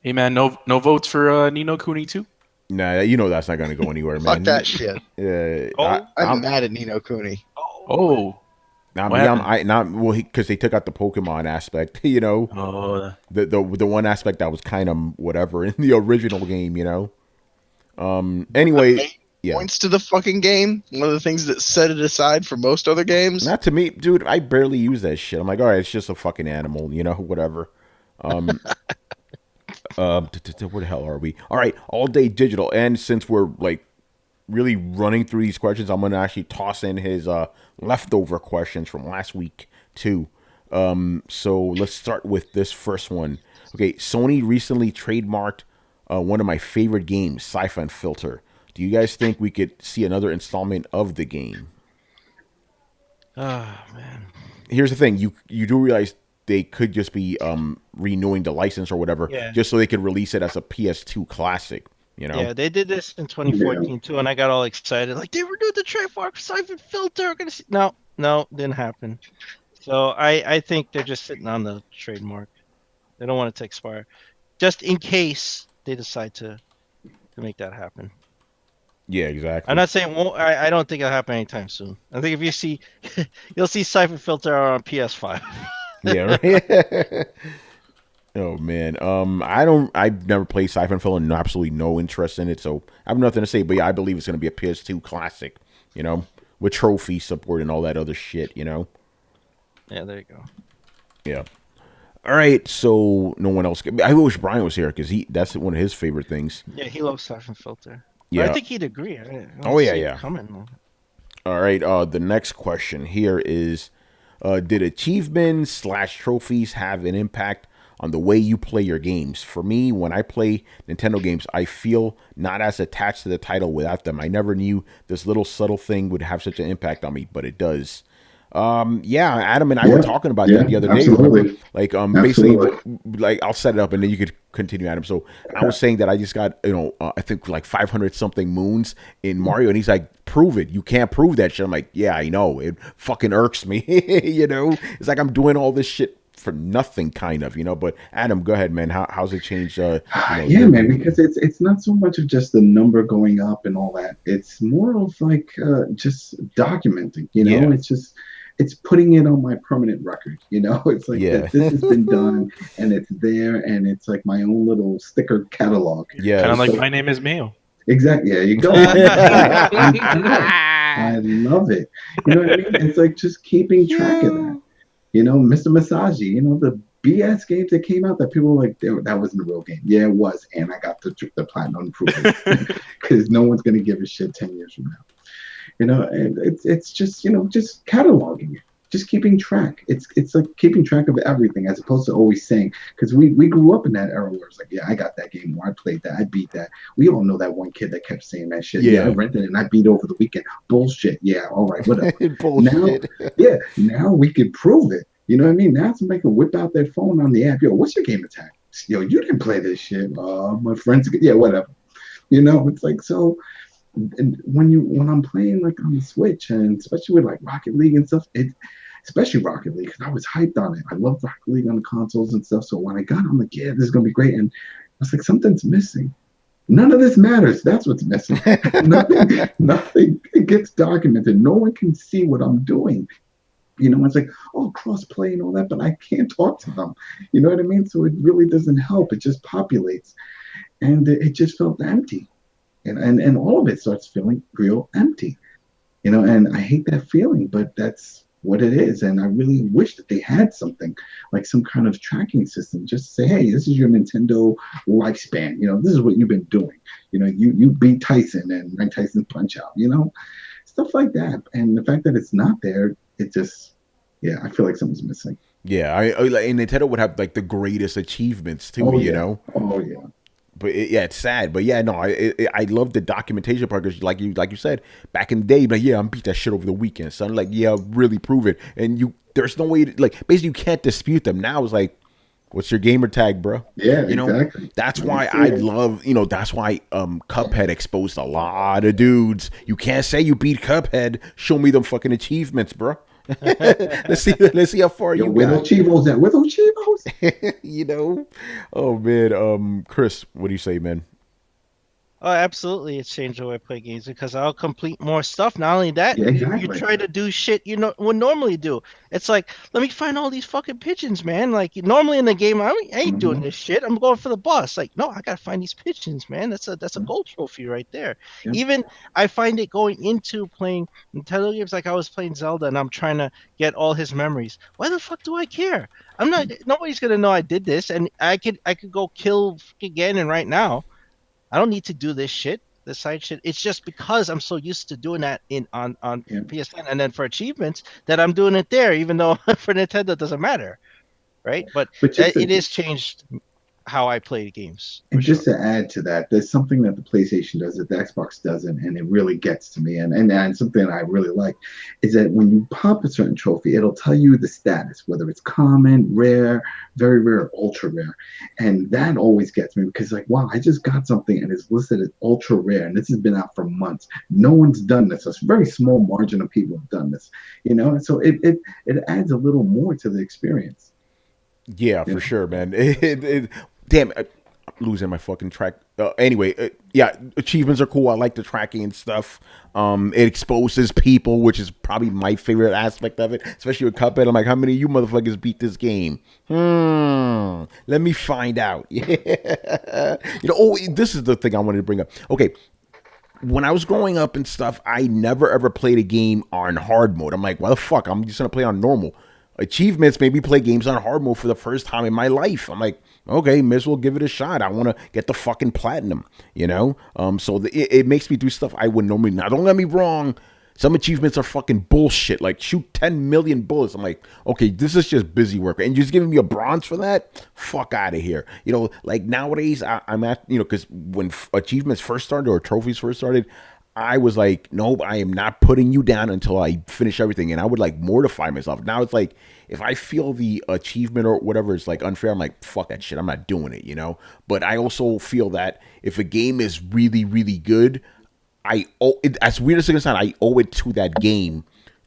Hey man, no votes for Nino Kuni 2? Nah, you know that's not gonna go anywhere, man. Fuck that shit. I'm mad at Nino Kuni. Oh. Because they took out the Pokemon aspect, you know. Oh. The one aspect that was kind of whatever in the original game, you know. Anyway, yeah. Points to the fucking game. One of the things that set it aside from most other games. Not to me, dude. I barely use that shit. I'm like, all right, it's just a fucking animal, you know, whatever. Where the hell are we? All right, All Day Digital. And since we're like really running through these questions, I'm gonna actually toss in his leftover questions from last week too. So let's start with this first one. Okay, Sony recently trademarked one of my favorite games, Syphon Filter. Do you guys think we could see another installment of the game? Oh man. Here's the thing: you do realize they could just be renewing the license or whatever, just so they could release it as a PS2 classic. You know? Yeah, they did this in 2014 too, and I got all excited. Like, they renewed the trademark Syphon Filter. We're gonna see. No, didn't happen. So I think they're just sitting on the trademark. They don't want it to expire, just in case they decide to make that happen. Yeah, exactly. I'm not saying I don't think it'll happen anytime soon. I think if you see, you'll see Syphon Filter on PS5. Yeah. Right? Oh man. I've never played Syphon Filter and absolutely no interest in it, so I have nothing to say. But yeah, I believe it's gonna be a PS2 classic. You know, with trophy support and all that other shit. You know. Yeah, there you go. Yeah. All right. So no one else. I wish Brian was here because that's one of his favorite things. Yeah, he loves Syphon Filter. Yeah. But I think he'd agree. I Oh yeah, yeah. Coming. All right. The next question here is, did achievements / trophies have an impact on the way you play your games? For me, when I play Nintendo games, I feel not as attached to the title without them. I never knew this little subtle thing would have such an impact on me, but it does. Yeah, Adam and I were talking about that the other day. Absolutely. Like, basically, like, I'll set it up and then you could continue, Adam. So I was saying that I just got, I think like 500 something moons in Mario, and he's like, prove it. You can't prove that shit. I'm like, yeah, I know. It fucking irks me. It's like I'm doing all this shit for nothing, kind of, But Adam, go ahead, man. How's it changed? Yeah, man, because it's not so much of just the number going up and all that. It's more of like just documenting. It's putting it on my permanent record. It's like this has been done and it's there, and it's like my own little sticker catalog. Yeah, kind of like My Name Is Mayo. Exactly. There you go. I love it. You know what I mean? It's like just keeping track of that. Mr. Masaji, the BS games that came out that people were like, that wasn't a real game. Yeah, it was. And I got the platinum proof because no one's going to give a shit 10 years from now. And it's just, just cataloging it, just keeping track. It's like keeping track of everything as opposed to always saying, because we grew up in that era where it's like, yeah, I got that game, or I played that, I beat that. We all know that one kid that kept saying that shit. Yeah, I rented it and I beat over the weekend. Bullshit. Yeah, all right, whatever. Bullshit. Now we can prove it. You know what I mean? Now somebody can whip out their phone on the app. Yo, what's your game attack? Yo, you didn't play this shit. My friends, whatever. It's like, so. And when I'm playing like on the Switch, and especially with like Rocket League and stuff, especially Rocket League, because I was hyped on it. I love Rocket League on the consoles and stuff. So when I got it, I'm like, yeah, this is gonna be great. And I was like, something's missing. None of this matters. That's what's missing. Nothing gets documented. No one can see what I'm doing. It's like, cross-play and all that, but I can't talk to them. You know what I mean? So it really doesn't help. It just populates. And it just felt empty. And all of it starts feeling real empty. And I hate that feeling, but that's what it is. And I really wish that they had something like some kind of tracking system, just to say, hey, this is your Nintendo lifespan. This is what you've been doing. You beat Tyson and Mike Tyson's Punch Out, stuff like that. And the fact that it's not there, it just, yeah, I feel like something's missing. Yeah, I like, and Nintendo would have like the greatest achievements too, Oh you yeah, know. oh yeah. But it's sad. But yeah, no, I love the documentation part because like you said back in the day, like yeah, I'm beat that shit over the weekend, son. Like yeah, really prove it. And there's no way to, like basically you can't dispute them. Now it's like, what's your gamer tag, bro? Yeah, you know, exactly. that's why I love, that's why Cuphead exposed a lot of dudes. You can't say you beat Cuphead. Show me them fucking achievements, bro. let's see how far you where got. those Chivos at? Where those Chivos? You know, oh man, Chris, what do you say, man? Oh, absolutely. It's changed the way I play games because I'll complete more stuff. Not only that, Yeah, you exactly. try to do shit would normally do. It's like, let me find all these fucking pigeons, man. Like normally in the game, I ain't doing this shit. I'm going for the boss. Like, no, I gotta find these pigeons, man. That's a gold trophy right there. Yeah. Even I find it going into playing Nintendo games, like I was playing Zelda and I'm trying to get all his memories. Why the fuck do I care? I'm not. Nobody's gonna know I did this, and I could go kill again and right now. I don't need to do this shit, this side shit. It's just because I'm so used to doing that on PSN, and then for achievements that I'm doing it there, even though for Nintendo it doesn't matter, right? But it is changed how I play games. And just to add to that, there's something that the PlayStation does that the Xbox doesn't, and it really gets to me. And something I really like is that when you pop a certain trophy, it'll tell you the status, whether it's common, rare, very rare, ultra rare. And that always gets me because, like, wow, I just got something and it's listed as ultra rare, and this has been out for months. No one's done this. A very small margin of people have done this, and so it adds a little more to the experience. Yeah, for sure, man. Damn, I'm losing my fucking track. Anyway, yeah, achievements are cool. I like the tracking and stuff. It exposes people, which is probably my favorite aspect of it, especially with Cuphead. I'm like, how many of you motherfuckers beat this game? Let me find out. Yeah. This is the thing I wanted to bring up. Okay. When I was growing up and stuff, I never ever played a game on hard mode. I'm like, why the fuck? I'm just going to play on normal. Achievements made me play games on hard mode for the first time in my life. I'm like, okay, may as well give it a shot. I want to get the fucking platinum, So it makes me do stuff I would normally not. Don't get me wrong. Some achievements are fucking bullshit. Like shoot 10 million bullets. I'm like, okay, this is just busy work. And you're just giving me a bronze for that? Fuck out of here. Like nowadays I'm at, because when achievements first started or trophies first started, I was like, nope, I am not putting you down until I finish everything. And I would like mortify myself. Now it's like, if I feel the achievement or whatever is like unfair, I'm like, fuck that shit. I'm not doing it, But I also feel that if a game is really, really good, as weird as it sounds, I owe it to that game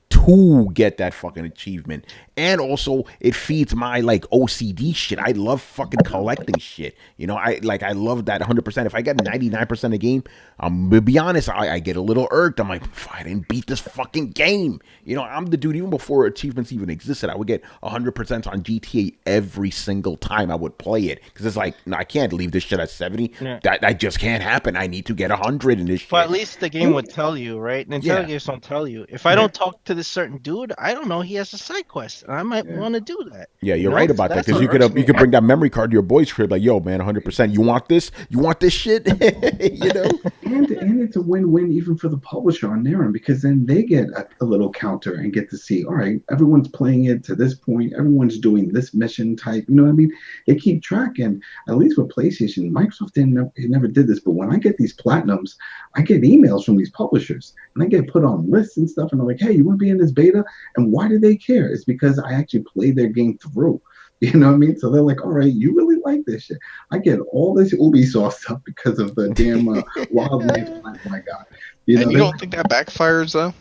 to get that fucking achievement. And also it feeds my like OCD shit. I love fucking collecting shit. I love that 100%. If I get 99% of the game, to be honest, I get a little irked. I'm like, I didn't beat this fucking game. I'm the dude, even before achievements even existed, I would get 100% on GTA every single time I would play it. Because it's like, no, I can't leave this shit at 70. Yeah. That just can't happen. I need to get 100 in this shit. But at least the game would tell you, right? Nintendo games don't tell you. If I don't talk to this certain dude, I don't know he has a side quest. I might want to do that. Yeah, you're right about that, because you could bring that memory card to your boy's crib, like, yo, man, 100%. You want this? You want this shit? And it's a win-win even for the publisher on their end, because then they get a little counter and get to see, all right, everyone's playing it to this point, everyone's doing this mission type. You know what I mean? They keep track, and at least with PlayStation, Microsoft never did this. But when I get these platinums, I get emails from these publishers, and I get put on lists and stuff, and I'm like, hey, you want to be in this beta? And why do they care? It's because I actually played their game through. You know what I mean? So they're like, all right, you really like this shit. I get all this Ubisoft stuff because of the damn Wildlands platform I got. And you don't think that backfires, though?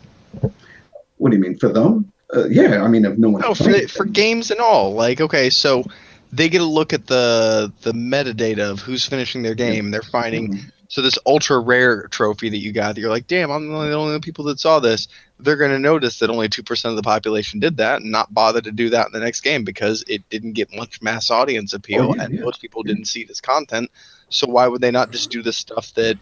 What do you mean? For them? Yeah, I mean, if no one... No, for games and all. Like, okay, so they get a look at the metadata of who's finishing their game. They're finding... So this ultra rare trophy that you got, that you're like, damn, I'm the only people that saw this. They're going to notice that only 2% of the population did that and not bother to do that in the next game because it didn't get much mass audience appeal most people didn't see this content. So why would they not just do the stuff that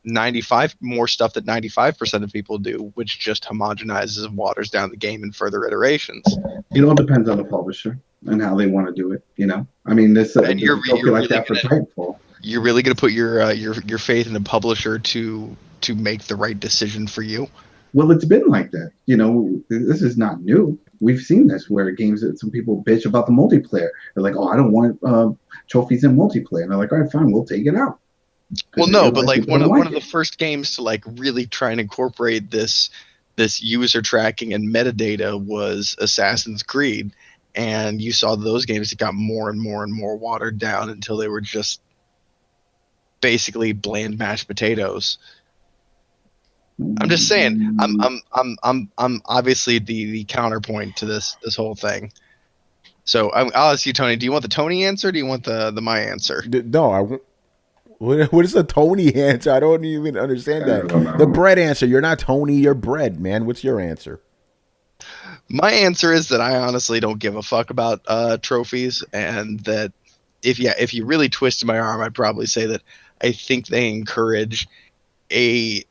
95% of people do, which just homogenizes and waters down the game in further iterations? It all depends on the publisher and how they want to do it. I mean, this and you're really like that for Titanfall. You're really going to put your faith in a publisher to make the right decision for you? Well, it's been like that. This is not new. We've seen this where games that some people bitch about the multiplayer. They're like, "Oh, I don't want trophies in multiplayer," and they're like, "All right, fine, we'll take it out." Well, no, but like one of the first games to like really try and incorporate this user tracking and metadata was Assassin's Creed, and you saw those games that got more and more and more watered down until they were just basically bland mashed potatoes. I'm just saying. I'm obviously the counterpoint to this whole thing. So I'll ask you, Tony. Do you want the Tony answer? Or do you want the my answer? No, what is a Tony answer? I don't even understand that. The bread answer. You're not Tony. You're bread, man. What's your answer? My answer is that I honestly don't give a fuck about trophies, and that if you really twisted my arm, I'd probably say that I think they encourage a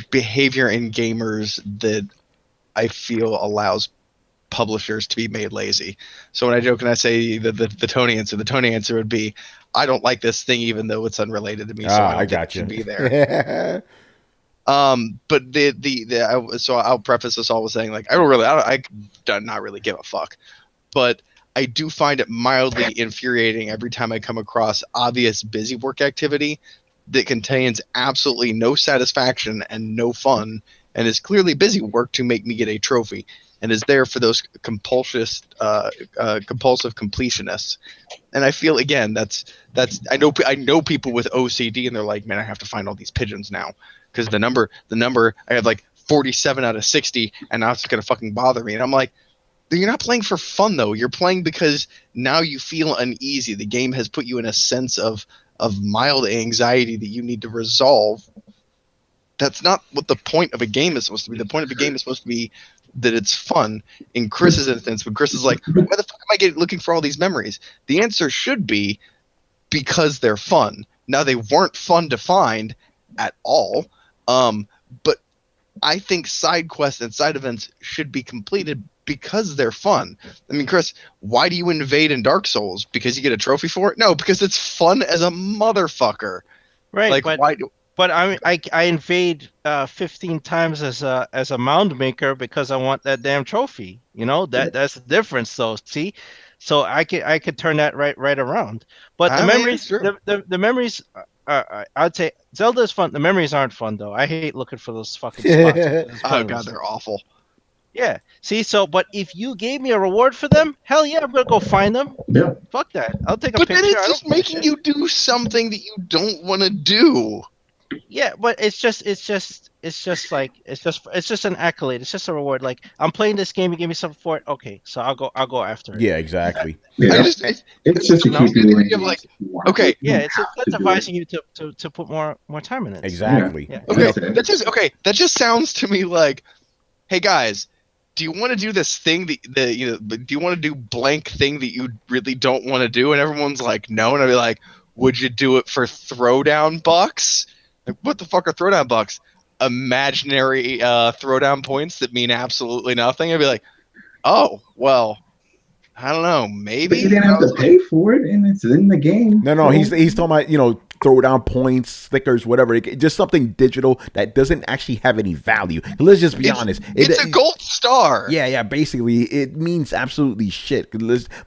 behavior in gamers that I feel allows publishers to be made lazy. So when I joke and I say the Tony answer would be, I don't like this thing even though it's unrelated to me, so I don't think it should be there. But so I'll preface this all with saying, like, I do not really give a fuck, but I do find it mildly infuriating every time I come across obvious busy work activity that contains absolutely no satisfaction and no fun, and is clearly busy work to make me get a trophy, and is there for those compulsive completionists. And I feel, again, that's I know people with OCD, and they're like, man, I have to find all these pigeons now because the number I have like 47 out of 60, and now it's gonna fucking bother me. And I'm like, you're not playing for fun though. You're playing because now you feel uneasy. The game has put you in a sense of mild anxiety that you need to resolve. That's not what the point of a game is supposed to be. The point of a game is supposed to be that it's fun. In Chris's instance, when Chris is like, why the fuck am I looking for all these memories? The answer should be because they're fun. Now, they weren't fun to find at all, but I think side quests and side events should be completed because they're fun. I mean, Chris, why do you invade in Dark Souls? Because you get a trophy for it? No, because it's fun as a motherfucker. Right, like, why do... But I invade 15 times as a mound maker because I want that damn trophy. That's the difference, though. See, so I could turn that right around. But the memories, the memories, I'd say Zelda's fun. The memories aren't fun though. I hate looking for those fucking spots. Oh god, they're awful. Yeah. See, but if you gave me a reward for them, hell yeah, I'm gonna go find them. Yeah. Fuck that. I'll take a picture. But then it's just making you do something that you don't want to do. Yeah, but it's just an accolade. It's just a reward. Like, I'm playing this game, you give me something for it. Okay, so I'll go after it. Yeah, exactly. Yeah. It's just to keep you in. Like, okay. Yeah, it's incentivizing you to put more time in it. Exactly. Yeah. Okay. That just sounds to me like, hey guys, do you want to do this thing do you want to do blank thing that you really don't want to do? And everyone's like, no. And I'd be like, would you do it for throwdown bucks? Like, what the fuck are throwdown bucks? Imaginary throwdown points that mean absolutely nothing. I'd be like, oh, well, I don't know, maybe. But you didn't have to pay for it, and it's in the game. No, he's talking about, throw down points, stickers, whatever. Just something digital that doesn't actually have any value. Let's just be honest. It's a gold star. Yeah. Basically, it means absolutely shit.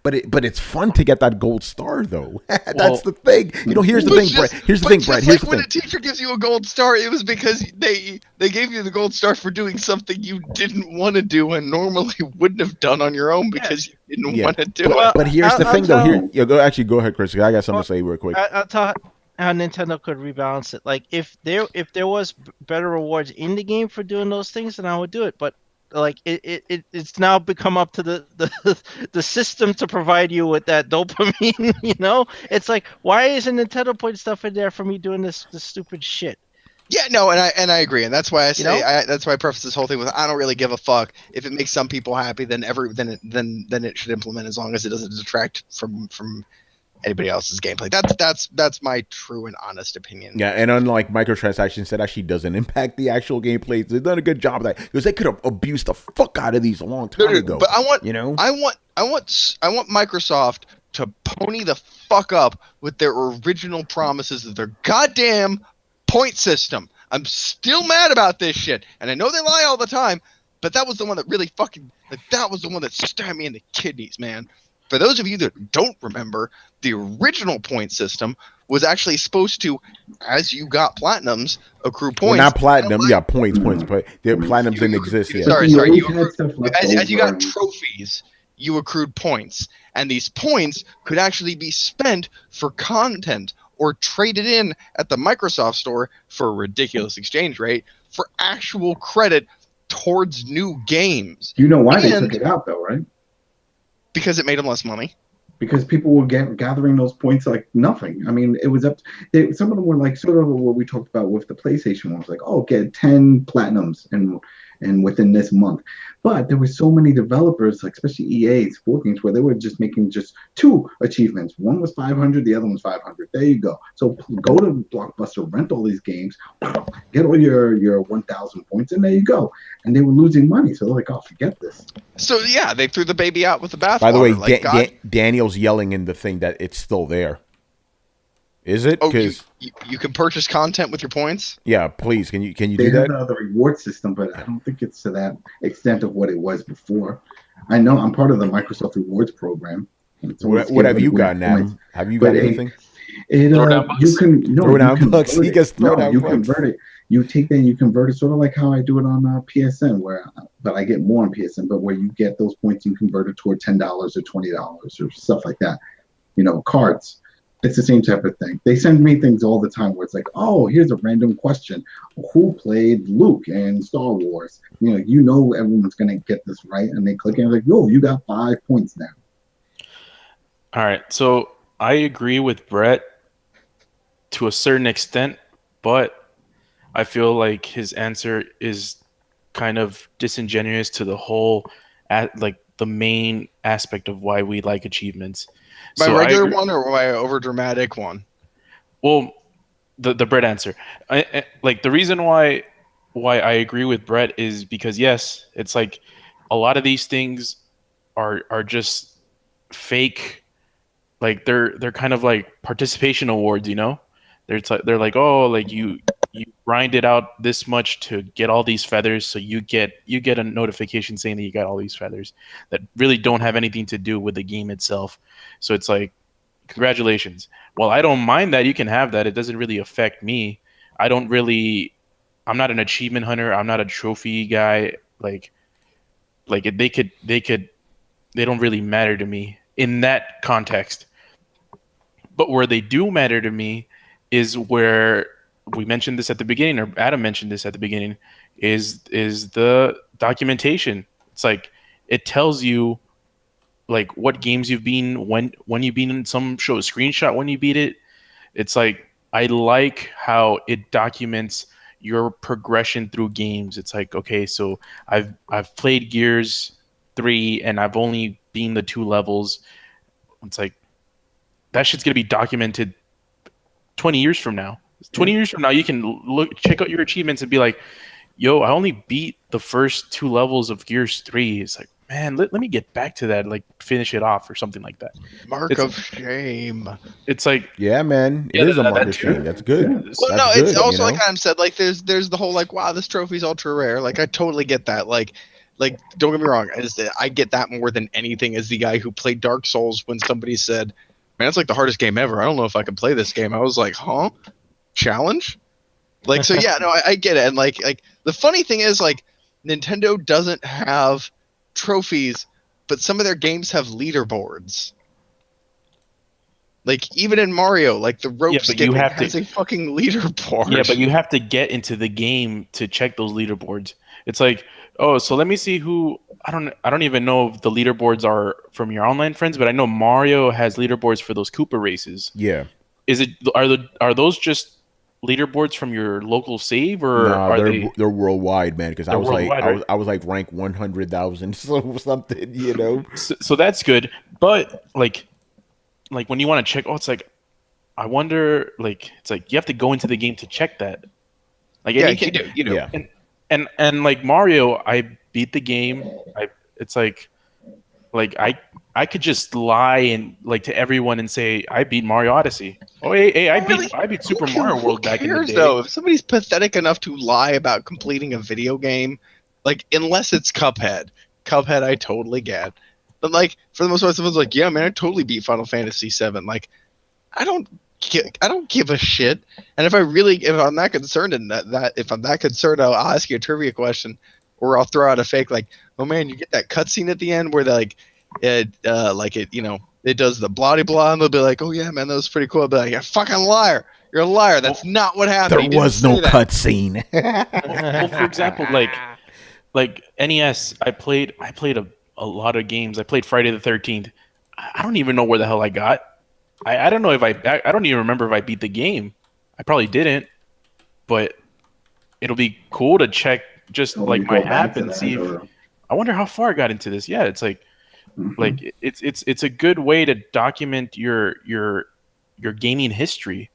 But it's fun to get that gold star, though. That's the thing. Here's the thing, Brett. Here's the thing, Brett. Here's the thing. When a teacher gives you a gold star, it was because they gave you the gold star for doing something you didn't want to do and normally wouldn't have done on your own because you didn't want to do it. But here's the thing, though. Go ahead, Chris. I got something to say real quick. I'll tell how Nintendo could rebalance it. Like, if there was better rewards in the game for doing those things, then I would do it. But like, it's now become up to the system to provide you with that dopamine. It's like, why isn't Nintendo putting stuff in there for me doing this stupid shit? Yeah, no, and I agree, and that's why I say that's why I preface this whole thing with, I don't really give a fuck. If it makes some people happy, then it should implement, as long as it doesn't detract from anybody else's gameplay. That's my true and honest opinion. Yeah, and unlike microtransactions, that actually doesn't impact the actual gameplay. They've done a good job of that, because they could have abused the fuck out of these a long time ago. But I want Microsoft to pony the fuck up with their original promises of their goddamn point system. I'm still mad about this shit. And I know they lie all the time, but that was the one that really fucking, that was the one that stabbed me in the kidneys, man. For those of you that don't remember, the original point system was actually supposed to, as you got platinums, accrue points. Well, not platinum. You got points, but their platinums didn't exist yet. Sorry. As you got over. trophies, you accrued points. And these points could actually be spent for content or traded in at the Microsoft store for a ridiculous exchange rate for actual credit towards new games. You know why they took it out, though, right? Because it made them less money. Because people were gathering those points like nothing. I mean, it was up. Some of them were like sort of what we talked about with the PlayStation ones, like, oh, get 10 platinums and within this month. But there were so many developers, like especially EA sport games, where they were just making just 2 achievements. One was 500, the other one's 500. There you go. So go to Blockbuster, rent all these games, get all your 1,000 points, and there you go. And they were losing money, so they're like, oh, forget this. So yeah, they threw the baby out with the bathwater. By the way, Daniel's yelling in the thing that it's still there. Is it? Oh, you can purchase content with your points? Yeah, please. Can you do They that? have the reward system, but I don't think it's to that extent of what it was before. I know I'm part of the Microsoft Rewards program. What have you got now? Have you got anything? You can bucks. He gets throwdown you bucks. convert it. You take that and you convert it, sort of like how I do it on PSN, but I get more on PSN, but where you get those points, you convert it toward $10 or $20 or stuff like that. Cards. It's the same type of thing. They send me things all the time where it's like, oh, here's a random question. Who played Luke in Star Wars? Everyone's going to get this right. And they click and like, yo, you got 5 points now. All right. So I agree with Brett to a certain extent, but I feel like his answer is kind of disingenuous to the whole, the main aspect of why we like achievements. My regular one or my overdramatic one? Well, the Brett answer. The reason why I agree with Brett is because, yes, it's like a lot of these things are just fake. Like they're kind of like participation awards, They're like, oh, like you grinded out this much to get all these feathers, so you get a notification saying that you got all these feathers that really don't have anything to do with the game itself. So it's like, congratulations. Well, I don't mind that. You can have that. It doesn't really affect me. I'm not an achievement hunter. I'm not a trophy guy. They don't really matter to me in that context. But where they do matter to me is where we mentioned this at the beginning, or Adam mentioned this at the beginning, is the documentation. It's like it tells you like what games you've been, when you've been in some show, a screenshot when you beat it. It's like I like how it documents your progression through games. It's like, okay, so I've played Gears 3 and I've only been the 2 levels. It's like that shit's gonna be documented 20 years from now. 20 years from now, you can check out your achievements and be like, yo, I only beat the first 2 levels of Gears 3. It's like, man, let me get back to that, like finish it off or something like that. Mark of shame. It's like, yeah, man, it is a mark of shame. That's good. Well, no, it's also like Adam said, like there's the whole like, wow, this trophy's ultra rare. Like I totally get that. Like don't get me wrong, I get that more than anything as the guy who played Dark Souls when somebody said, man, it's like the hardest game ever. I don't know if I can play this game. I was like, huh? Challenge? Like, so yeah, no, I get it. And like the funny thing is, like, Nintendo doesn't have trophies, but some of their games have leaderboards. Like, even in Mario, like the rope skipping has a fucking leaderboard. Yeah, but you have to get into the game to check those leaderboards. It's like, oh, so let me see who. I don't even know if the leaderboards are from your online friends, but I know Mario has leaderboards for those Koopa races. Yeah. Are those just leaderboards from your local save, or they're worldwide, man? Because I was like rank 100,000 something, So that's good, but like when you want to check, it's like I wonder, like it's like you have to go into the game to check that. Like yeah, you do. Yeah. And like Mario, I beat the game. I I could just lie and like to everyone and say I beat Mario Odyssey. Oh, hey, I beat Super Mario World back in the day. Though, if somebody's pathetic enough to lie about completing a video game, like unless it's Cuphead, I totally get. But like for the most part, someone's like, yeah, man, I totally beat Final Fantasy VII. Like, I don't give a shit. And if I'm that concerned in if I'm that concerned, I'll ask you a trivia question, or I'll throw out a fake like, oh man, you get that cutscene at the end where it does the blah blah, and they'll be like, oh yeah, man, that was pretty cool. I'll be like, you're a fucking liar. You're a liar. That's not what happened. There was no cutscene. Well, for example, like NES, I played a lot of games. I played Friday the 13th. I don't even know where the hell I got. I don't know if I don't even remember if I beat the game. I probably didn't, but it'll be cool to check just like my app and see if I wonder how far I got into this. Yeah, it's like like it's a good way to document your gaming history.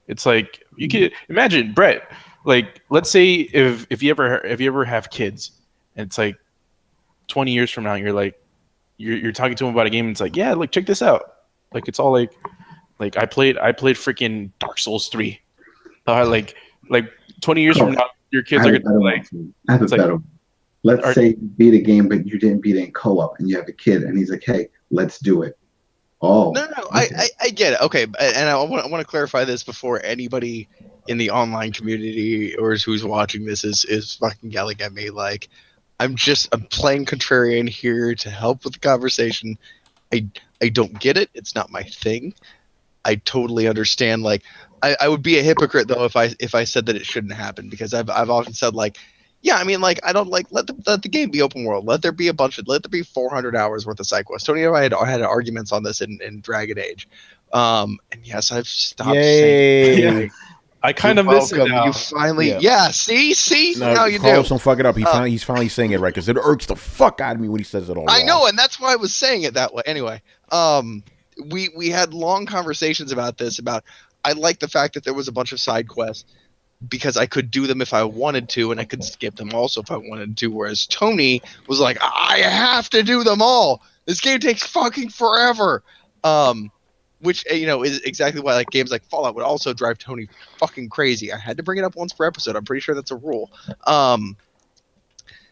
It's like you could imagine, Brett, like let's say if you ever have kids and it's like 20 years from now you're talking to them about a game and it's like, yeah, look, check this out. Like it's all like I played freaking Dark Souls 3. Like 20 years from now your kids are gonna be like, I have a better one. Let's say you beat a game, but you didn't beat it in co-op, and you have a kid, and he's like, "Hey, let's do it." Oh, no, I get it. Okay, and I want to clarify this before anybody in the online community or who's watching this is fucking yelling at me. Like, I'm playing contrarian here to help with the conversation. I don't get it. It's not my thing. I totally understand. Like, I would be a hypocrite though if I said that it shouldn't happen, because I've often said like, yeah, I mean, like, I don't like let the game be open world. Let there be 400 hours worth of side quests. Tony and I had arguments on this in Dragon Age. And yes, I've stopped saying. Yeah. I kind of miss it now. You finally, see, no, now you Carlos, do. don't fuck it up. He's finally saying it right, because it irks the fuck out of me when he says it all. I know, and that's why I was saying it that way. Anyway, we had long conversations about this. I like the fact that there was a bunch of side quests, because I could do them if I wanted to, and I could skip them also if I wanted to, whereas Tony was like, I have to do them all. This game takes fucking forever. Which, is exactly why like games like Fallout would also drive Tony fucking crazy. I had to bring it up once per episode. I'm pretty sure that's a rule.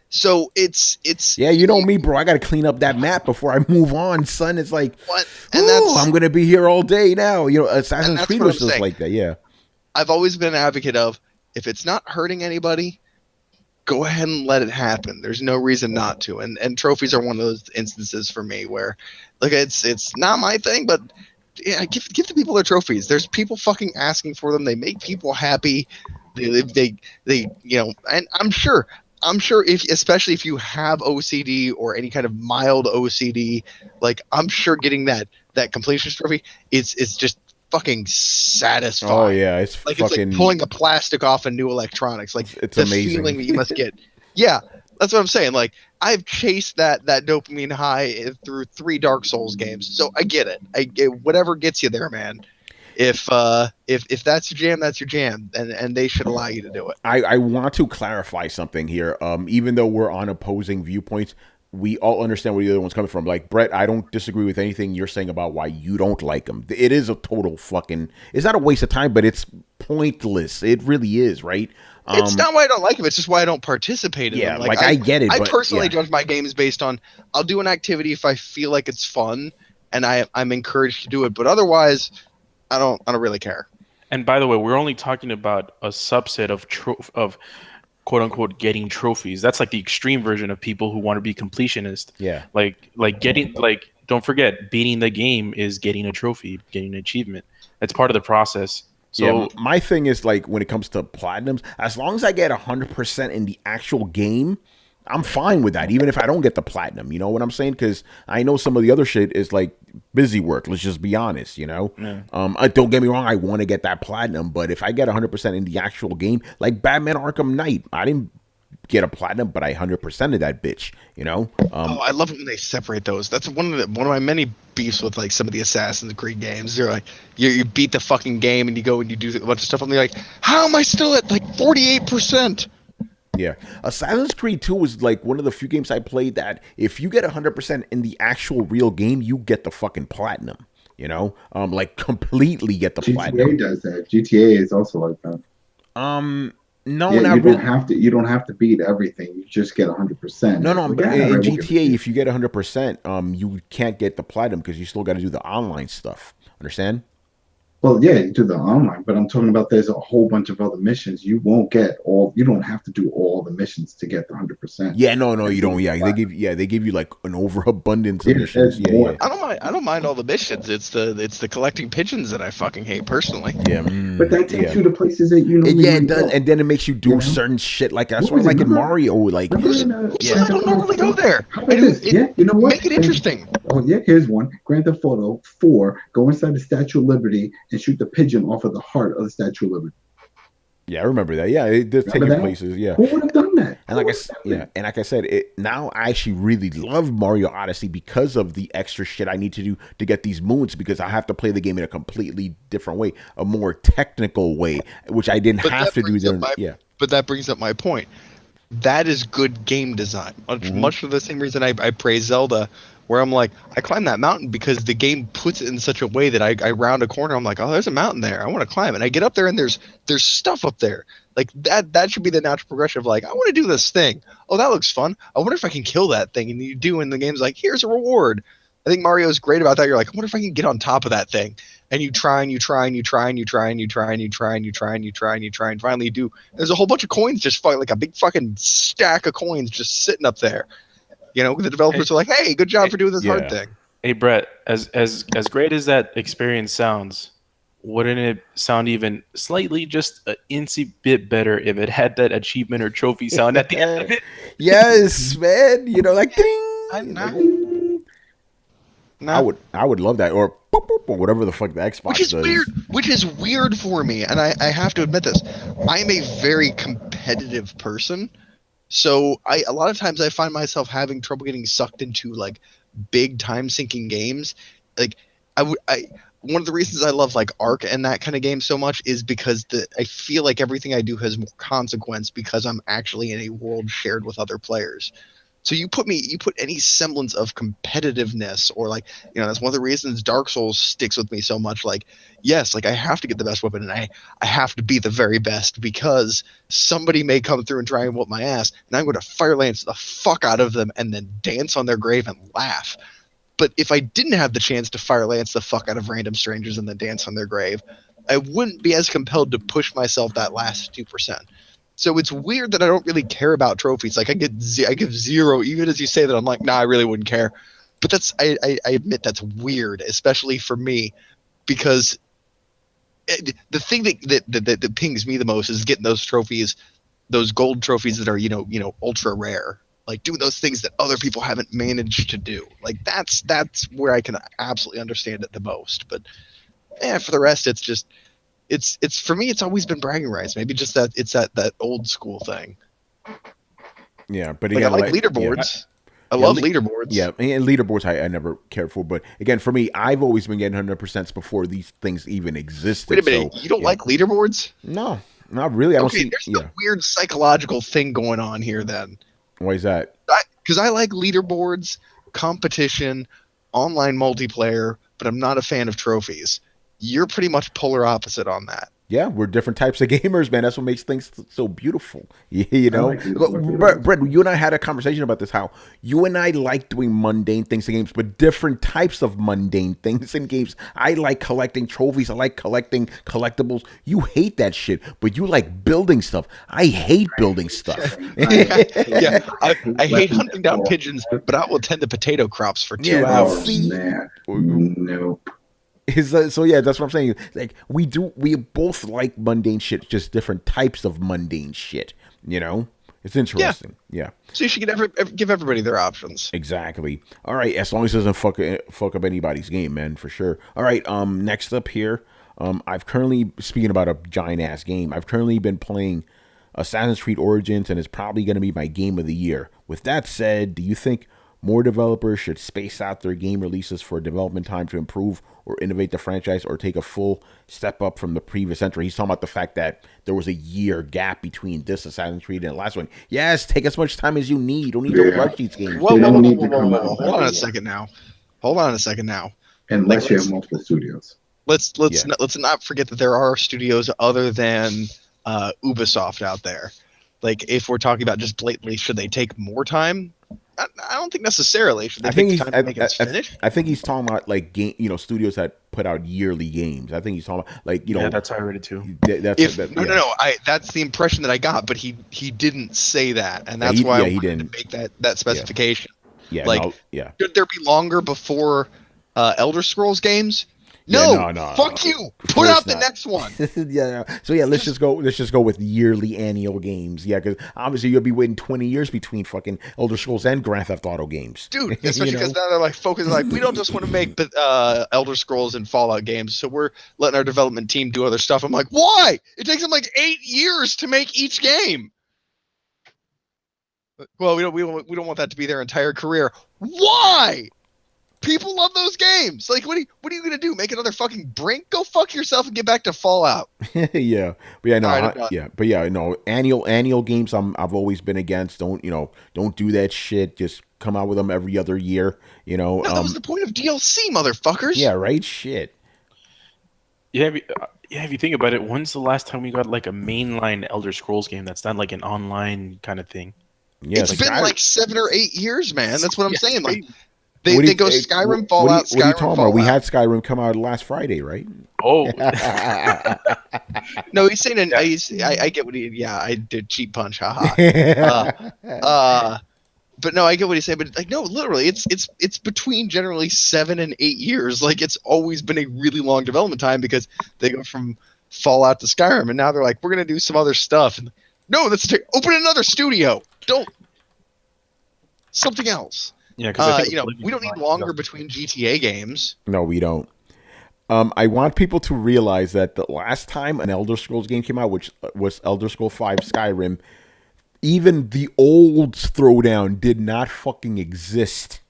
So it's yeah, you know me, bro. I got to clean up that map before I move on, son. It's like, what? And I'm gonna be here all day now. Assassin's Creed was just like that. Yeah. I've always been an advocate of, if it's not hurting anybody, go ahead and let it happen. There's no reason not to. And trophies are one of those instances for me where, like, it's not my thing, but yeah, give the people their trophies. There's people fucking asking for them. They make people happy. They and I'm sure especially if you have OCD or any kind of mild OCD, like, I'm sure getting that completion trophy it's just fucking satisfying. Oh yeah, it's like pulling a plastic off a new electronics. Like, it's the amazing feeling that you must get. Yeah, that's what I'm saying. Like, I've chased that dopamine high through 3 Dark Souls games, so I get it. I get whatever gets you there, man. If that's your jam, that's your jam, and they should allow you to do it. I want to clarify something here. Even though we're on opposing viewpoints, we all understand where the other one's coming from. Like, Brett, I don't disagree with anything you're saying about why you don't like them. It is a total fucking, it's not a waste of time, but it's pointless. It really is, right? It's not why I don't like them. It's just why I don't participate in them. Like I get it. I personally judge my games based on, I'll do an activity if I feel like it's fun and I'm encouraged to do it. But otherwise, I don't really care. And by the way, we're only talking about a subset of quote unquote getting trophies. That's like the extreme version of people who want to be completionist. Yeah. Like getting, like, don't forget, beating the game is getting a trophy, getting an achievement. That's part of the process. So yeah, my thing is, like, when it comes to platinums, as long as I get 100% in the actual game, I'm fine with that, even if I don't get the platinum. You know what I'm saying? Because I know some of the other shit is like busy work. Let's just be honest, Yeah. Don't get me wrong. I want to get that platinum, but if I get 100% in the actual game, like Batman Arkham Knight, I didn't get a platinum, but I 100%ed that bitch. I love it when they separate those. That's one of my many beefs with like some of the Assassin's Creed games. They're like, you beat the fucking game and you go and you do a bunch of stuff, and they're like, how am I still at like 48%? Yeah. Assassin's Creed 2 was like one of the few games I played that if you get 100% in the actual real game, you get the fucking platinum. You know, like completely get the GTA platinum. does that. GTA is also like that. No, Yeah, not you really. don't have to beat everything. You just get 100%. No, Like, but yeah, in right, we'll give it to GTA, you. if you get 100%, you can't get the platinum because you still got to do the online stuff. Understand? Well, yeah, you do the online, but I'm talking about there's a whole bunch of other missions. You won't get all. You don't have to do all the missions to get the 100%. Yeah, no, you don't. Yeah, they give you like an overabundance of missions. there's more. I don't mind all the missions. It's the collecting pigeons that I fucking hate personally. Yeah, But that takes you to places that you normally yeah, it wouldn't does, go. and then it makes you do You know? certain shit. Like that's What why, was it, like in remember- Mario, like Remember yeah. in, I don't normally go there. How about this? Yeah, you know what? Make it interesting. Oh yeah, here's one. Grand Theft Auto 4. Go inside the Statue of Liberty and shoot the pigeon off of the heart of the Statue of Liberty. Yeah, I remember that. Yeah, it does take Remember you that? places. Yeah, Who would have done that? and like I said, now I actually really love Mario Odyssey because of the extra shit I need to do to get these moons because I have to play the game in a completely different way, a more technical way, which I didn't have to do there. Yeah, But that brings up my point. That is good game design. Much for the same reason I praise Zelda, where I'm like, I climb that mountain because the game puts it in such a way that I round a corner, I'm like, oh, there's a mountain there. I want to climb it. And I get up there and there's stuff up there. Like that should be the natural progression of like, I want to do this thing. Oh, that looks fun. I wonder if I can kill that thing. And you do, and the game's like, here's a reward. I think Mario's great about that. You're like, I wonder if I can get on top of that thing. And you try and you try and you try and you try and you try and you try and you try and you try and you try and finally you do. There's a whole bunch of coins just like a big fucking stack of coins just sitting up there. You know, the developers are like, hey, good job for doing this hard thing. Hey Brett, as great as that experience sounds, wouldn't it sound even slightly just an incy bit better if it had that achievement or trophy sound at the end of it? Yes, man. You know, like ding. I would love that, or boop, boop, or whatever the fuck the Xbox which is does. weird. Which is weird for me, and I have to admit this. I'm a very competitive person, so a lot of times I find myself having trouble getting sucked into like big time sinking games. Like one of the reasons I love like Ark and that kind of game so much is because I feel like everything I do has more consequence because I'm actually in a world shared with other players. So you put any semblance of competitiveness or like, you know, that's one of the reasons Dark Souls sticks with me so much. Like, yes, like I have to get the best weapon and I have to be the very best because somebody may come through and try and whoop my ass and I'm going to fire lance the fuck out of them and then dance on their grave and laugh. But if I didn't have the chance to fire lance the fuck out of random strangers and then dance on their grave, I wouldn't be as compelled to push myself that last 2%. So it's weird that I don't really care about trophies. Like I give zero, even as you say that, I'm like, nah, I really wouldn't care. But I admit that's weird, especially for me, because the thing that pings me the most is getting those trophies, those gold trophies that are you know ultra rare. Like doing those things that other people haven't managed to do. Like that's where I can absolutely understand it the most. But for the rest, it's just. It's for me. It's always been bragging rights. Maybe just that it's that old school thing. Yeah, but like, again, I like leaderboards. I love leaderboards. Yeah, and leaderboards I never cared for. But again, for me, I've always been getting 100% before these things even existed. Wait a minute, you don't like leaderboards? No, not really. I don't see. There's a weird psychological thing going on here. Then why is that? Because I like leaderboards, competition, online multiplayer, but I'm not a fan of trophies. You're pretty much polar opposite on that. Yeah, we're different types of gamers, man. That's what makes things so beautiful. You know, Brett, you and I had a conversation about this. How you and I like doing mundane things in games, but different types of mundane things in games. I like collecting trophies. I like collecting collectibles. You hate that shit, but you like building stuff. I hate building stuff. Yeah, I hate hunting down pigeons, but I will tend to potato crops for 2 hours. Nope. So yeah, that's what I'm saying. Like we both like mundane shit, just different types of mundane shit. You know, it's interesting. Yeah. So you should give everybody their options. Exactly. All right, as long as it doesn't fuck up anybody's game, man, for sure. All right. Next up here, I've currently speaking about a giant ass game. I've currently been playing Assassin's Creed Origins, and it's probably going to be my game of the year. With that said, do you think More developers should space out their game releases for development time to improve or innovate the franchise or take a full step up from the previous entry. He's talking about the fact that there was a year gap between this Assassin's Creed and the last one. Yes, take as much time as you need. Don't need to rush these games. Whoa, They whoa, don't whoa, need whoa, to whoa, come whoa, out whoa. with Hold on a every second now. Hold on a second now. unless you let's- have multiple studios. Let's Yeah. let's not forget that there are studios other than Ubisoft out there. Like, if we're talking about just blatantly, should they take more time? I don't think necessarily. Should they I think take he's. the time to make us finish? I think he's talking about like game, studios that put out yearly games. I think he's talking about like Yeah, that's how I read it too. No. That's the impression that I got, but he didn't say that, and that's why I he wanted didn't. to make that specification. Yeah, like, no, yeah. Should there be longer before Elder Scrolls games? Yeah, No, no. fuck you. Of Put course out the not. next one. Yeah. So yeah, let's just go with yearly annual games. Yeah, because obviously you'll be waiting 20 years between fucking Elder Scrolls and Grand Theft Auto games, Dude, especially because now they're like focusing, like, we don't just want to make Elder Scrolls and Fallout games, so we're letting our development team do other stuff. I'm like, why? It takes them like 8 years to make each game. Well, we don't want that to be their entire career. Why? People love those games. Like, what are you gonna do? Make another fucking Brink? Go fuck yourself and get back to Fallout. Yeah, but yeah, no, Alright, annual games. I've always been against. Don't do that shit. Just come out with them every other year. No, that was the point of DLC, motherfuckers. Yeah, right. Shit. Yeah, if you think about it, when's the last time we got like a mainline Elder Scrolls game that's not like an online kind of thing? Yeah, It's been like 7 or 8 years, man. That's what I'm saying. Like, What do they you- go Skyrim, Fallout, What are you Skyrim, talking Fallout. about? We had Skyrim come out last Friday, right? Oh, No, he's saying, I get what he. Yeah, I did cheap punch, haha. But no, I get what he's saying. But like, no, literally, it's between generally 7 and 8 years. Like, it's always been a really long development time because they go from Fallout to Skyrim, and now they're like, we're gonna do some other stuff. And no, open another studio. Don't something else. yeah, because We don't need longer between GTA games. No, we don't. I want people to realize that the last time an Elder Scrolls game came out, which was Elder Scrolls V Skyrim, even the old Throwdown did not fucking exist.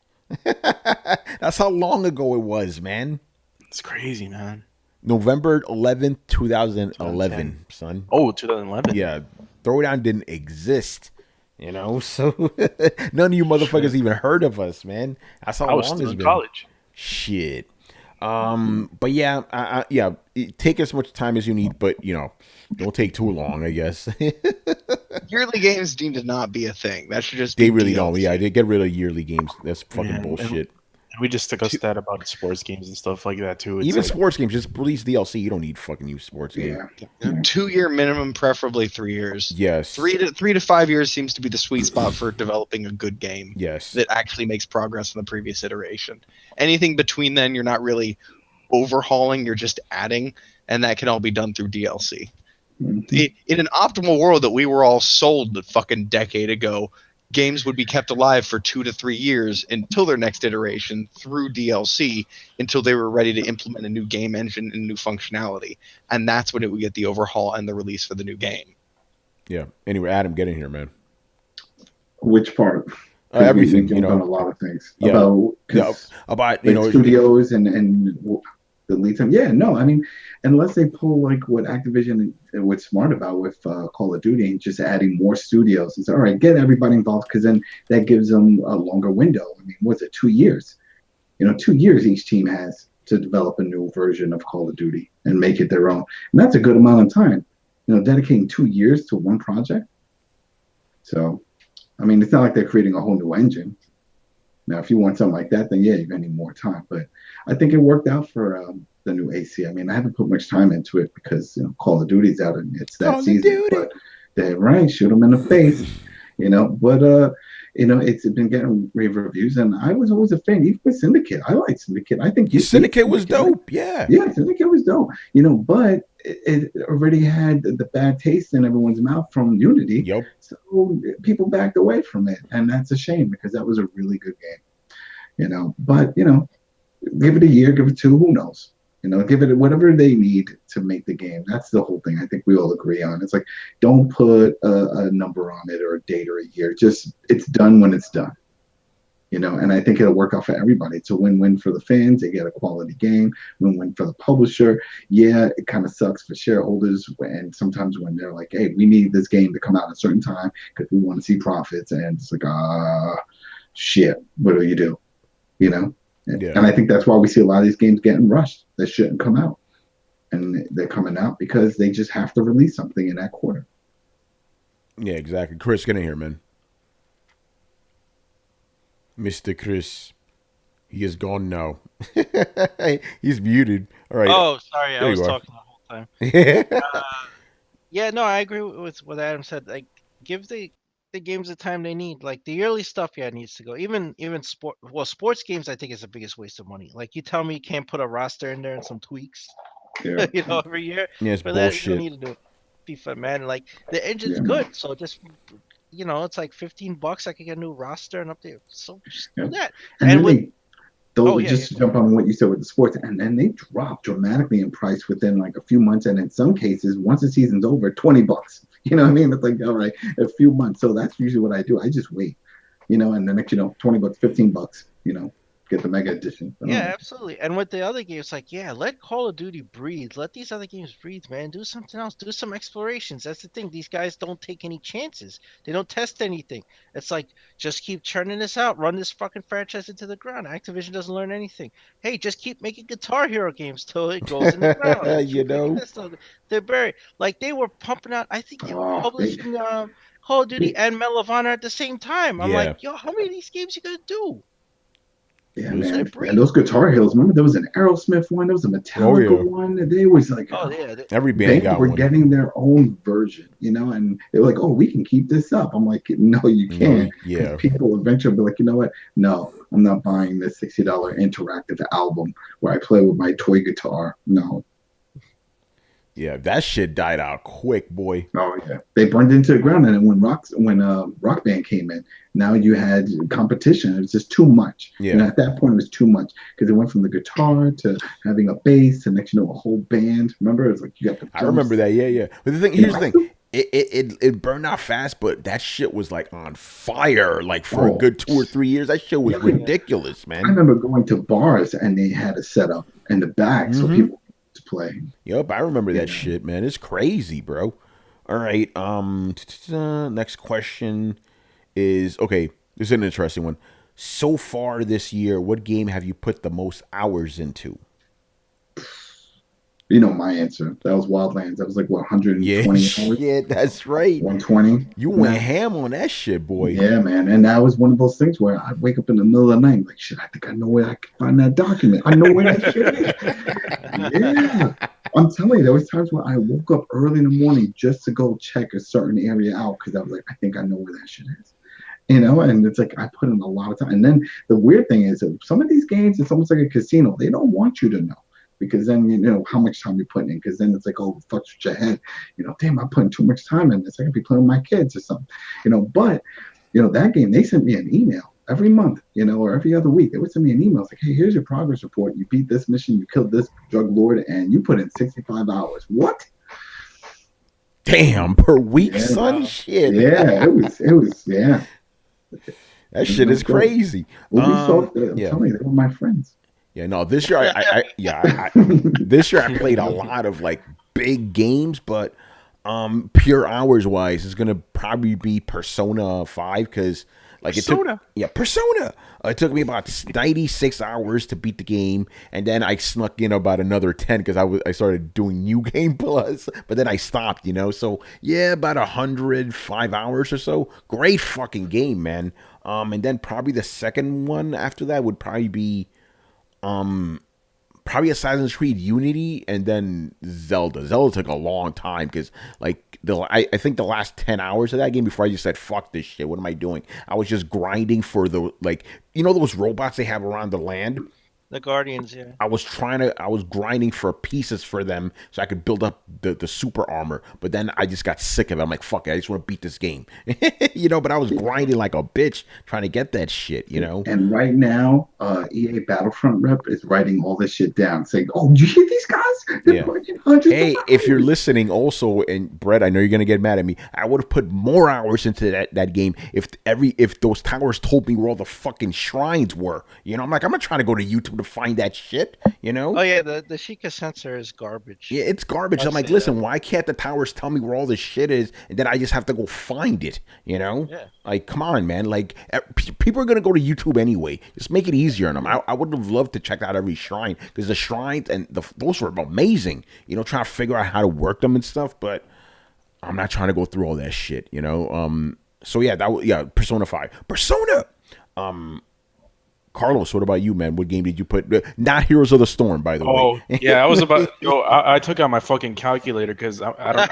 That's how long ago it was, man. It's crazy, man. November 11th, 2011, son. Oh, 2011. Yeah, Throwdown didn't exist. So none of you motherfuckers even heard of us, man. That's how I was long still it's in been. college. Shit. But yeah, take as much time as you need, but don't take too long, I guess. Yearly games deemed to not be a thing. That should just They be really DLC. don't. Yeah, they get rid of yearly games. That's fucking Yeah, bullshit. We just discussed that about sports games and stuff like that too. It's Even like, sports games, just release DLC. You don't need fucking new sports game. Yeah. 2-year minimum, preferably 3 years. Yes. 3 to 5 years seems to be the sweet spot for developing a good game Yes. that actually makes progress in the previous iteration. Anything between then, you're not really overhauling, you're just adding, and that can all be done through DLC. Mhm. In an optimal world that we were all sold a fucking decade ago, games would be kept alive for 2 to 3 years until their next iteration through DLC until they were ready to implement a new game engine and new functionality. And that's when it would get the overhaul and the release for the new game. Yeah. Anyway, Adam, get in here, man. Which part? 'Cause Everything, we jumped on a lot of things. Yeah. About studios and the lead time. Yeah, no, I mean, unless they pull like what Activision was smart about with Call of Duty and just adding more studios, it's all right, get everybody involved because then that gives them a longer window. I mean, what's it, 2 years? 2 years each team has to develop a new version of Call of Duty and make it their own, and that's a good amount of time. Dedicating 2 years to one project. So, I mean, it's not like they're creating a whole new engine. Now, if you want something like that, then yeah, you're gonna need more time. But I think it worked out for the new AC. I mean, I haven't put much time into it because Call of Duty's out and it's that season. But they're right, shoot them in the face, But it's been getting rave reviews, and I was always a fan. Even with Syndicate, I like Syndicate. I think Syndicate was dope. Yeah. Yeah, Syndicate was dope. But it already had the bad taste in everyone's mouth from Unity. Yep. So people backed away from it, and that's a shame because that was a really good game. But give it a year, give it 2. Who knows? Give it whatever they need to make the game. That's the whole thing. I think we all agree on. It's like, don't put a number on it or a date or a year. Just it's done when it's done. And I think it'll work out for everybody. It's a win-win for the fans. They get a quality game, win-win for the publisher. Yeah, it kind of sucks for shareholders. And sometimes when they're like, hey, we need this game to come out at a certain time because we want to see profits. And it's like, shit, what do you do? Yeah. And I think that's why we see a lot of these games getting rushed that shouldn't come out. And they're coming out because they just have to release something in that quarter. Yeah, exactly. Chris, get in here, man. Mr. Chris. He is gone now. He's muted. All right. Oh, sorry, I There was you are. talking the whole time. Yeah, no, I agree with what Adam said. Like, give the games the time they need. Like the yearly stuff, yeah, needs to go. Even sports games, I think is the biggest waste of money. Like you tell me you can't put a roster in there and some tweaks, Yeah. every year. Yeah, it's For that, you bullshit. don't need to do it. FIFA, man. Like the engine's good, so just it's like $15. I could get a new roster and update. So just do that. And then with just jump on what you said with the sports, and then they drop dramatically in price within like a few months, and in some cases, once the season's over, $20. You know what I mean? It's like, all right, a few months. So that's usually what I do. I just wait, and the next, $20, $15, get the mega edition. Yeah, absolutely. And with the other games, like, yeah, let Call of Duty breathe. Let these other games breathe, man. Do something else. Do some explorations. That's the thing. These guys don't take any chances. They don't test anything. It's like, just keep churning this out. Run this fucking franchise into the ground. Activision doesn't learn anything. Hey, just keep making Guitar Hero games till it goes in the ground. They're buried. Like, they were pumping out, I think they were publishing Call of Duty and Medal of Honor at the same time. I'm like, yo, how many of these games you gonna do? Yeah, man. And those Guitar Heroes, remember there was an Aerosmith one, there was a Metallica one. They was like, every band they were getting their own version, and they're like, oh, we can keep this up. I'm like, no, you can't. Yeah. People eventually be like, you know what? No, I'm not buying this $60 interactive album where I play with my toy guitar. No. Yeah, that shit died out quick, boy. Oh yeah, they burned into the ground, and then when Rock Band came in, now you had competition. It was just too much. Yeah. And at that point, it was too much because it went from the guitar to having a bass, to next, a whole band. Remember, it was like you got the drums. I remember that. Yeah. But here's the thing. It burned out fast, but that shit was like on fire, like for a good 2 or 3 years. That shit was ridiculous, man. I remember going to bars and they had a setup in the back so people to play. Yep, I remember that shit, man. It's crazy, bro. All right. Next question is, okay, this is an interesting one. So far this year, what game have you put the most hours into? You know my answer. That was Wildlands. That was like, what, 120 hours? Yeah, that's right. 120. You went ham on that shit, boy. Yeah, man. And that was one of those things where I'd wake up in the middle of the night, like, shit, I think I know where I can find that document. I know where that shit is. Yeah. I'm telling you, there was times where I woke up early in the morning just to go check a certain area out because I was like, I think I know where that shit is. And it's like I put in a lot of time. And then the weird thing is that some of these games, it's almost like a casino. They don't want you to know. Because then you know how much time you're putting in. Because then it's like, oh, fucks with your head. Damn, I'm putting too much time in this. I could be playing with my kids or something. But that game, they sent me an email every month, or every other week. They would send me an email. It's like, hey, here's your progress report. You beat this mission. You killed this drug lord, and you put in 65 hours. What? Damn, per week, son. Shit. Yeah, it was. Yeah. That shit is crazy. I'm telling you, they were my friends. Yeah, no. This year, this year I played a lot of like big games, but pure hours wise, it's gonna probably be Persona 5 because like Persona. Persona. It took me about 96 hours to beat the game, and then I snuck in about another 10 because I started doing New Game Plus, but then I stopped. So yeah, about 105 hours or so. Great fucking game, man. And then probably the second one after that would probably be. Probably Assassin's Creed Unity, and then Zelda. Zelda took a long time because, like, I think the last 10 hours of that game before I just said, "Fuck this shit. What am I doing?" I was just grinding for the those robots they have around the land. The Guardians, yeah. I was grinding for pieces for them so I could build up the super armor. But then I just got sick of it. I'm like, fuck it, I just want to beat this game. But I was grinding like a bitch trying to get that shit, And right now, EA Battlefront rep is writing all this shit down, saying, "Oh, did you hear these guys? They're working hundreds Hey, of if you're hours." listening also, and Brett, I know you're gonna get mad at me. I would have put more hours into that game if those towers told me where all the fucking shrines were. I'm like, I'm not trying to go to YouTube to find that shit. Oh yeah, the Sheikah sensor is garbage. Yeah, it's garbage. I'll I'm like, say listen, that. why can't the towers tell me where all this shit is, and then I just have to go find it? Yeah. Like, come on, man. Like, people are gonna go to YouTube anyway. Just make it easier on them. I would have loved to check out every shrine because the shrines and those were amazing. Trying to figure out how to work them and stuff. But I'm not trying to go through all that shit. So yeah, Persona 5, Persona. Carlos, what about you, man? What game did you put? Not Heroes of the Storm, by the way. Oh, yeah, I was about. I took out my fucking calculator because I don't.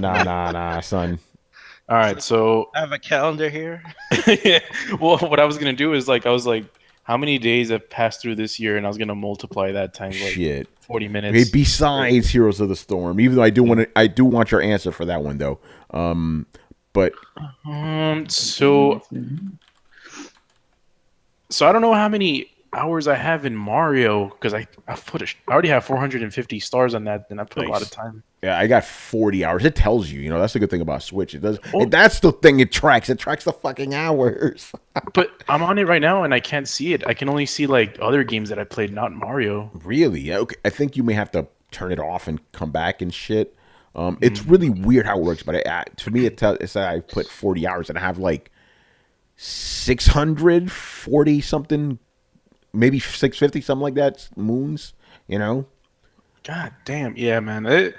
Nah, son. All right, so I have a calendar here. yeah. Well, what I was gonna do is I was like, how many days have passed through this year, and I was gonna multiply that times Shit. 40 minutes. Okay, besides Heroes of the Storm, even though I do want your answer for that one though. But so I don't know how many hours I have in Mario because I already have 450 stars on that, and I put a lot of time. Yeah, I got 40 hours. It tells you, that's the good thing about Switch. It does. That's the thing it tracks. It tracks the fucking hours. But I'm on it right now, and I can't see it. I can only see other games that I played, not Mario. Really? Yeah. Okay. I think you may have to turn it off and come back and shit. It's really weird how it works, but to me, it says I put 40 hours and I have 640 something, maybe 650, something like that, moons, God damn. Yeah, man.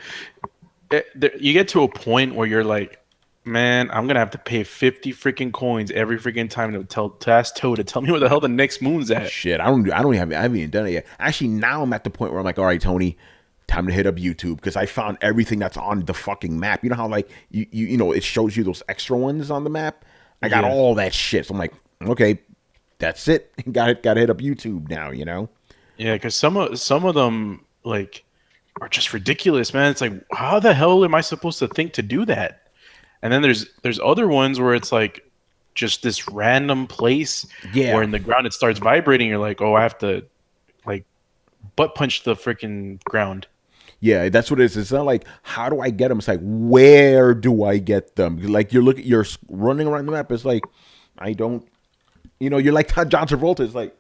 You get to a point where you're like, man, I'm going to have to pay 50 freaking coins every freaking time to ask Toad to tell me where the hell the next moon's at. Shit, I haven't even done it yet. Actually, now I'm at the point where I'm like, all right, Tony, time to hit up YouTube because I found everything that's on the fucking map. You know how it shows you those extra ones on the map? I got all that shit. So I'm like, okay, that's it. Got to hit up YouTube now, Yeah, because some of them are just ridiculous, man. It's like, how the hell am I supposed to think to do that? And then there's other ones where it's just this random place where in the ground it starts vibrating. You're like, oh, I have to butt punch the freaking ground. Yeah, that's what it is. It's not like, how do I get them? It's like, where do I get them? Like, you're running around the map. It's like, I don't, you're like John Travolta. It's like,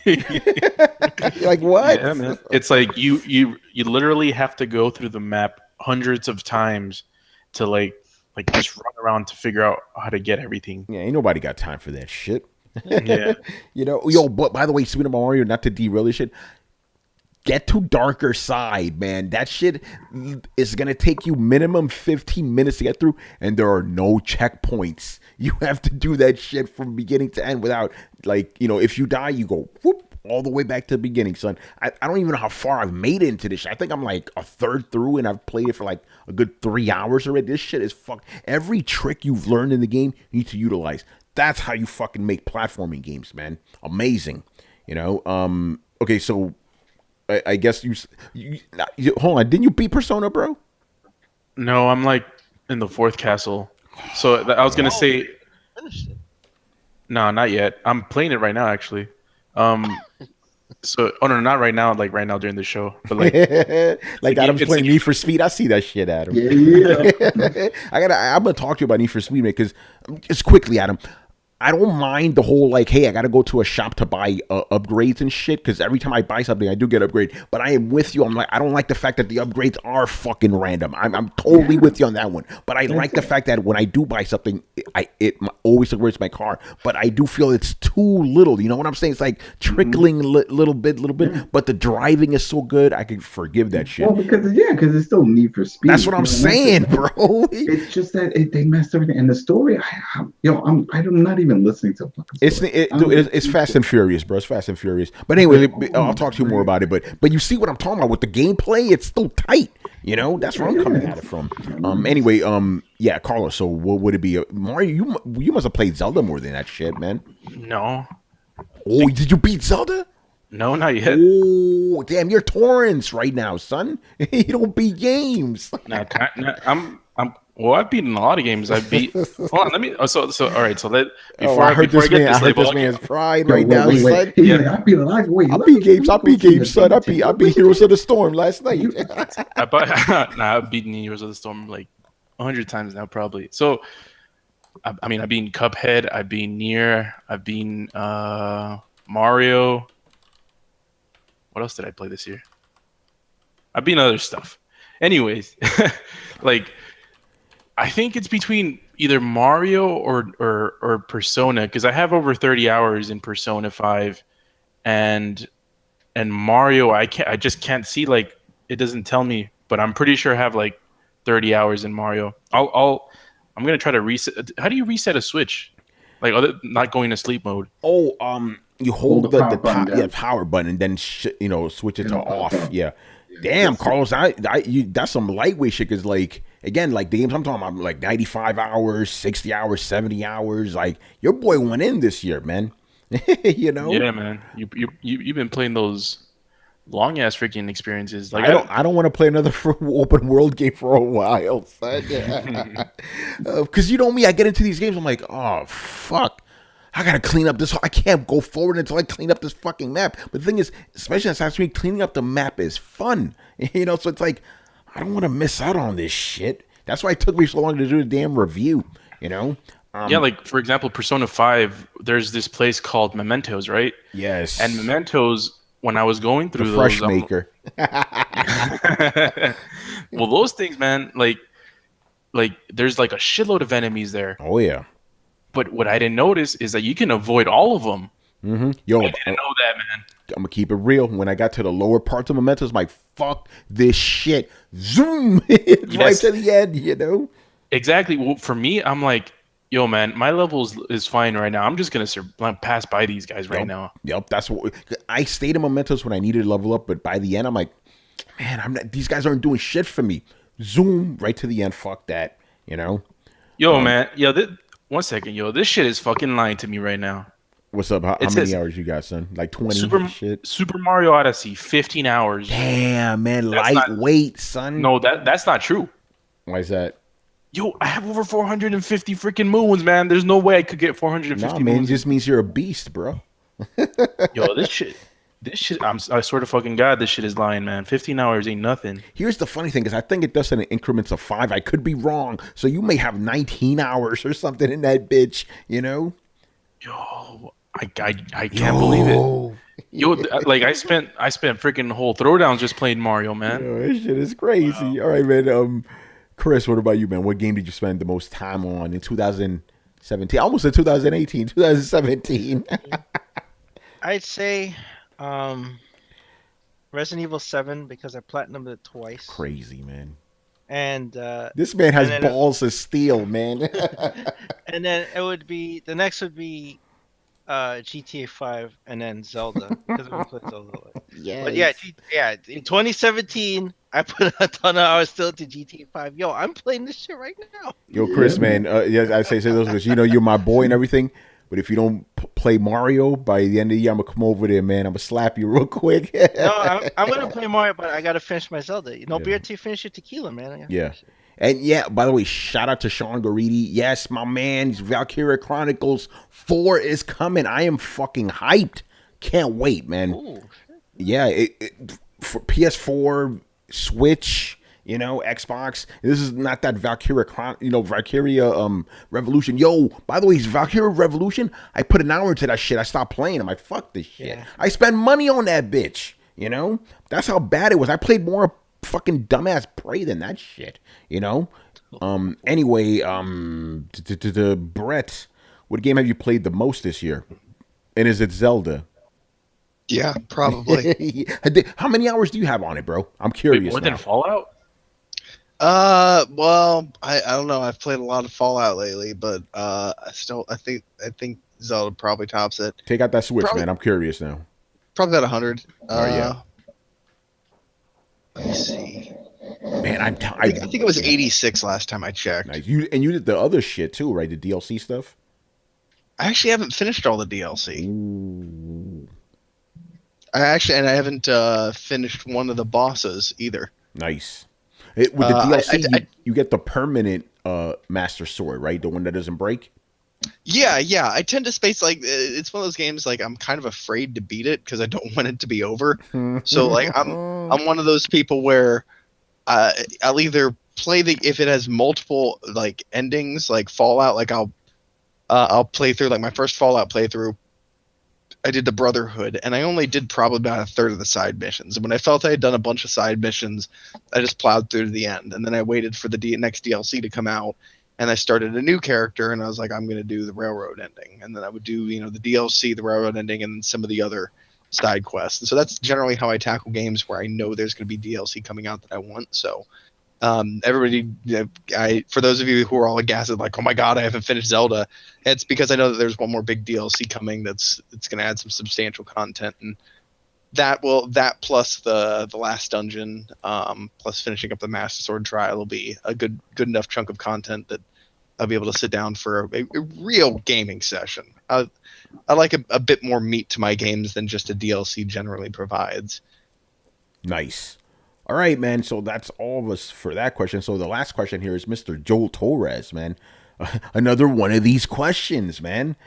you're like, what? Yeah, man. It's like you literally have to go through the map hundreds of times to just run around to figure out how to get everything. Yeah, ain't nobody got time for that shit. Yeah. But by the way, speaking of Mario, not to derail this shit, get to Darker Side, man. That shit is going to take you minimum 15 minutes to get through, and there are no checkpoints. You have to do that shit from beginning to end without, if you die, you go, whoop, all the way back to the beginning, son. I don't even know how far I've made it into this shit. I think I'm a third through, and I've played it for a good 3 hours already. This shit is every trick you've learned in the game, you need to utilize. That's how you fucking make platforming games, man. Amazing. Okay, so I guess you hold on. Didn't you beat Persona, bro? No, I'm in the 4th castle. So I was gonna say, no, not yet. I'm playing it right now, actually. So, no, not right now. Right now during the show, but Adam's playing Need for Speed. I see that shit, Adam. Yeah. I'm gonna talk to you about Need for Speed, man, because just quickly, Adam. I don't mind the whole hey, I got to go to a shop to buy upgrades and shit, because every time I buy something, I do get upgrade. But I am with you. I don't like the fact that the upgrades are fucking random. I'm totally with you on that one. But I like the fact that when I do buy something, it always upgrades my car. But I do feel it's too little. You know what I'm saying? It's trickling little bit. But the driving is so good, I can forgive that shit. Well, because it's still Need for Speed. That's what I'm saying, bro. It's just that they messed everything. And the story, I'm not even listening to it's Fast and Furious, bro. It's Fast and Furious. But anyway, I'll talk to you more about it. But you see what I'm talking about with the gameplay? It's still tight. That's where I'm coming at it from. Anyway, yeah, Carlos. So what would it be? Mario, you must have played Zelda more than that shit, man. No. Oh, did you beat Zelda? No, not yet. Oh, damn, you're torrents right now, son. You don't beat games. Well, I've beaten a lot of games. I've beat. Hold on, let me. So all right. So before I heard before this I get man. this I heard label, this man's pride Yo, right now, wait. son. He's Yeah. like, I beat a lot. Wait, I let beat me games. I go beat see games, the son. I detail. beat Heroes of the Storm last night. I've beaten Heroes of the Storm like 100 times now, probably. So, I mean, I've been Cuphead, I've been Nier, I've been Mario. What else did I play this year? I've been other stuff. Anyways, like, I think it's between either Mario or Persona, because I have over 30 hours in Persona 5, and Mario, I just can't see, like, it doesn't tell me, but I'm pretty sure I have like 30 hours in Mario. I'm gonna try to reset. How do you reset a Switch? Like, not going to sleep mode. Oh, you hold the power button down. power button and then switch it to It'll pop off. up. Yeah. Yeah, Damn, that's Carlos, that's some lightweight shit. Cause like again, like the games I'm talking about, like 95 hours, 60 hours, 70 hours. Like your boy went in this year, man. You know. Yeah, man. You've been playing those long ass freaking experiences. Like, I don't want to play another open world game for a while, son. Because you know me, I get into these games, I'm like, oh fuck, I gotta clean up this. I can't go forward until I clean up this fucking map. But the thing is, especially in Assassin's Creed, cleaning up the map is fun, you know. So it's like I don't want to miss out on this shit. That's why it took me so long to do the damn review, you know. yeah, like for example, Persona 5. There's this place called Mementos, right? Yes. And Mementos, when I was going through the those, fresh maker. well, those things, man, like there's like a shitload of enemies there. Oh yeah. But what I didn't notice is that you can avoid all of them. Mm-hmm. Yo, I didn't know that, man. I'm gonna keep it real. When I got to the lower parts of Mementos, I'm like, fuck this shit. Zoom. It's right to the end, you know? Exactly. Well, for me, I'm like, yo, man, my level is fine right now. I'm just gonna pass by these guys right now. Yep, that's what I stayed in Mementos when I needed to level up, but by the end, I'm like, man, these guys aren't doing shit for me. Zoom right to the end. Fuck that, you know? Yo, man, yo, 1 second, yo, this shit is fucking lying to me right now. What's up? How many hours you got, son? Like 20? Super Mario Odyssey, 15 hours. Damn, man, lightweight, son. No, that's not true. Why is that? Yo, I have over 450 freaking moons, man. There's no way I could get 450 man, moons. it just means you're a beast, bro. Yo, this shit, I swear to fucking God, this shit is lying, man. 15 hours ain't nothing. Here's the funny thing, is I think it does it in increments of 5. I could be wrong. So you may have 19 hours or something in that bitch, you know? Yo, I can't believe it. Yo, like I spent freaking whole throwdowns just playing Mario, man. Yo, this shit is crazy. Wow. All right, man. Chris, what about you, man? What game did you spend the most time on in 2017? Almost in 2018, 2017. I'd say Resident Evil 7 because I platinumed it twice. Crazy, man. And this man has balls of steel, man. And then the next would be GTA 5 and then Zelda because we played Zelda. Yes. But yeah, in 2017 I put a ton of hours still to GTA 5. Yo, I'm playing this shit right now. Yo, Chris, man, I say those because you know you're my boy and everything. But if you don't play Mario by the end of the year, I'm gonna come over there, man. I'm gonna slap you real quick. No, I'm gonna play Mario, but I gotta finish my Zelda. You know, beer to finish your tequila, man. Yeah. And yeah, by the way, shout out to Sean Garidi. Yes, my man, Valkyria Chronicles 4 is coming. I am fucking hyped. Can't wait, man. Ooh, yeah, for PS4, Switch, you know, Xbox. This is not that Valkyria Revolution. Yo, by the way, Valkyria Revolution, I put an hour into that shit. I stopped playing. I'm like, fuck this shit. Yeah. I spent money on that bitch, you know? That's how bad it was. I played more fucking dumbass Prey than that shit, you know? Anyway, Brett, what game have you played the most this year? And is it Zelda? Yeah, probably. How many hours do you have on it, bro? I'm curious. Wait, more than Fallout? Well, I don't know. I've played a lot of Fallout lately, but I think Zelda probably tops it. Take out that Switch, man. I'm curious now. Probably about 100. Oh yeah. Let me see. Man, I think it was 86 last time I checked. Nice. You did the other shit too, right? The DLC stuff. I actually haven't finished all the DLC. Ooh. I haven't finished one of the bosses either. Nice. With the DLC, you get the permanent Master Sword, right? The one that doesn't break. Yeah. I tend to space like it's one of those games like I'm kind of afraid to beat it because I don't want it to be over. So like I'm one of those people where I'll either play if it has multiple like endings like Fallout, like I'll play through like my first Fallout playthrough. I did the Brotherhood, and I only did probably about a third of the side missions. And when I felt I had done a bunch of side missions, I just plowed through to the end. And then I waited for the next DLC to come out, and I started a new character, and I was like, I'm going to do the Railroad ending. And then I would do, the DLC, the Railroad ending, and some of the other side quests. And so that's generally how I tackle games where I know there's going to be DLC coming out that I want. So everybody, for those of you who are all aghast, like, oh my god, I haven't finished Zelda, it's because I know that there's one more big DLC coming it's going to add some substantial content, and that plus the last dungeon, plus finishing up the Master Sword trial will be a good enough chunk of content that I'll be able to sit down for a real gaming session. I like a bit more meat to my games than just a DLC generally provides. Nice. All right, man. So that's all of us for that question. So the last question here is Mr. Joel Torres, man. Another one of these questions, man.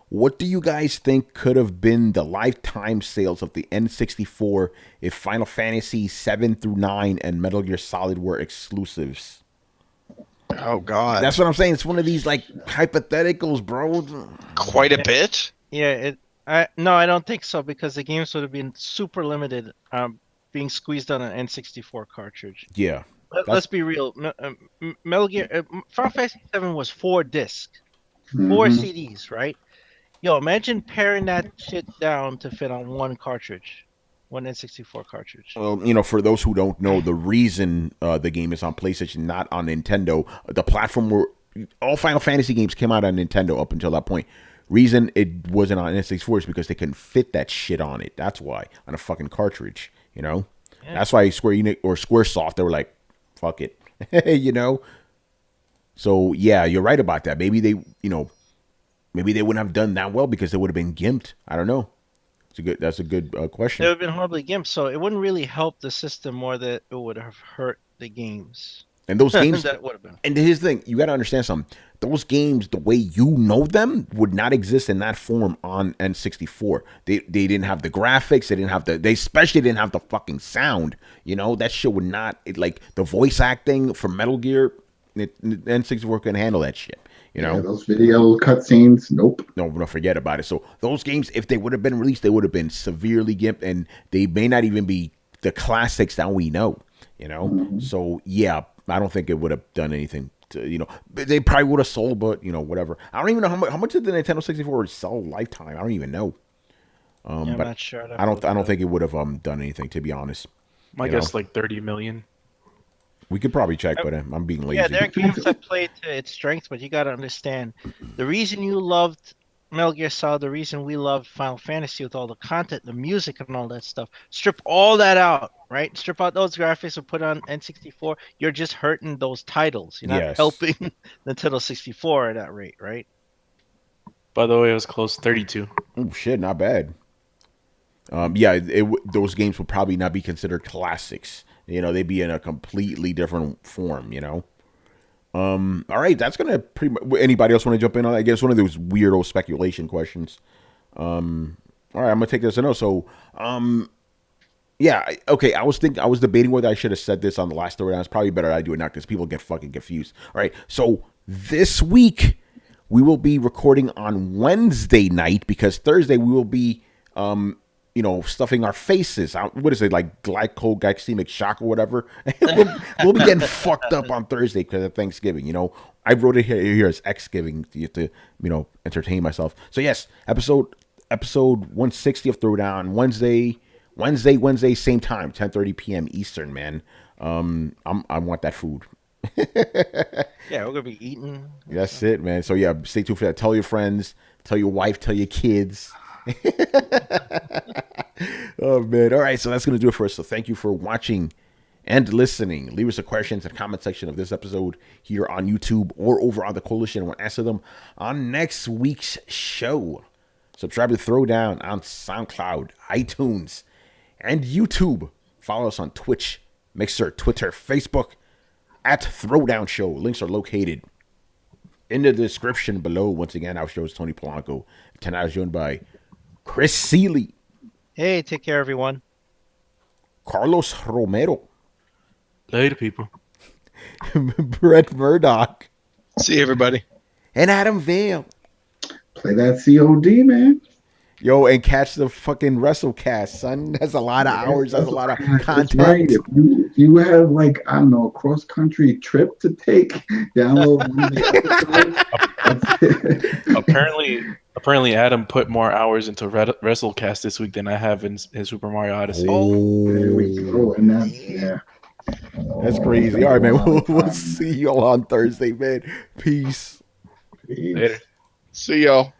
What do you guys think could have been the lifetime sales of the N64 if Final Fantasy 7 through 9 and Metal Gear Solid were exclusives? Oh, God. That's what I'm saying. It's one of these, like, hypotheticals, bro. Quite a bit? Yeah, no, I don't think so, because the games would have been super limited, being squeezed on an N64 cartridge. Yeah. Let's be real. Metal Gear, Final Fantasy 7 was 4 discs, 4 CDs, right? Yo, imagine paring that shit down to fit on one cartridge, one N64 cartridge. Well, for those who don't know, the reason the game is on PlayStation, not on Nintendo, the platform where all Final Fantasy games came out on Nintendo up until that point. Reason it wasn't on N64 is because they couldn't fit that shit on it. That's why, on a fucking cartridge. Yeah. That's why Square Enix or Squaresoft, they were like, fuck it. So yeah, you're right about that. Maybe they wouldn't have done that well because they would have been gimped. I don't know. That's a good question. They would have been horribly gimped, so it wouldn't really help the system more than it would have hurt the games. And those games, that would have been. And here's the thing, you got to understand something. Those games, the way you know them, would not exist in that form on N64. They didn't have the graphics. They especially didn't have the fucking sound. That shit would not, like the voice acting for Metal Gear, N64 couldn't handle that shit. Yeah, those video cutscenes, nope. No, forget about it. So those games, if they would have been released, they would have been severely gimped, and they may not even be the classics that we know. So yeah. I don't think it would have done anything to, they probably would have sold, but, whatever. I don't even know how much did the Nintendo 64 sell lifetime? I don't even know. I'm but not sure. I don't think it would have done anything, to be honest. My guess, like 30 million. We could probably check, but I'm being lazy. Yeah, there are games that play to its strengths, but you got to understand, the reason you loved Metal Gear Solid, the reason we love Final Fantasy with all the content, the music and all that stuff, strip all that out, right? Strip out those graphics and put on N64. You're just hurting those titles. You're not helping Nintendo 64 at that rate, right? By the way, it was close, 32. Oh shit, not bad. Yeah, those games would probably not be considered classics. They'd be in a completely different form. All right, that's gonna pretty much. Anybody else want to jump in on that? I guess one of those weirdo speculation questions. All right, I'm gonna take this. So, yeah, okay. I was debating whether I should have said this on the last story. It's probably better I do it now because people get fucking confused. All right, so this week we will be recording on Wednesday night because Thursday we will be stuffing our faces. What is it, like glycemic shock or whatever? we'll be getting fucked up on Thursday because of Thanksgiving. I wrote it here as Xgiving to entertain myself. So yes, episode 160 of Throwdown Wednesday, same time, 10:30 p.m. Eastern. Man, I want that food. Yeah, we're gonna be eating. That's it, man. So yeah, stay tuned for that. Tell your friends, tell your wife, tell your kids. Oh man. All right, so that's gonna do it for us. So thank you for watching and listening. Leave us a questions in the comment section of this episode here on YouTube or over on the Coalition, and we'll answer them on next week's show. Subscribe to Throwdown on SoundCloud, iTunes, and YouTube. Follow us on Twitch, Mixer, Twitter, Facebook, at Throwdown Show. Links are located in the description below. Once again, our show is Tony Polanco. Tonight I was joined by Chris Seeley. Hey, take care, everyone. Carlos Romero. Later, people. Brett Murdoch. See everybody. And Adam Vale. Play that COD, man. Yo, and catch the fucking WrestleCast, son. That's a lot of hours. That's a lot of content. Right. If you have, like, I don't know, a cross-country trip to take, download one of the episodes. Apparently, Adam put more hours into WrestleCast this week than I have in his Super Mario Odyssey. There we go. And That's crazy. All right, man. We'll see y'all on Thursday, man. Peace. Peace. Later. See y'all.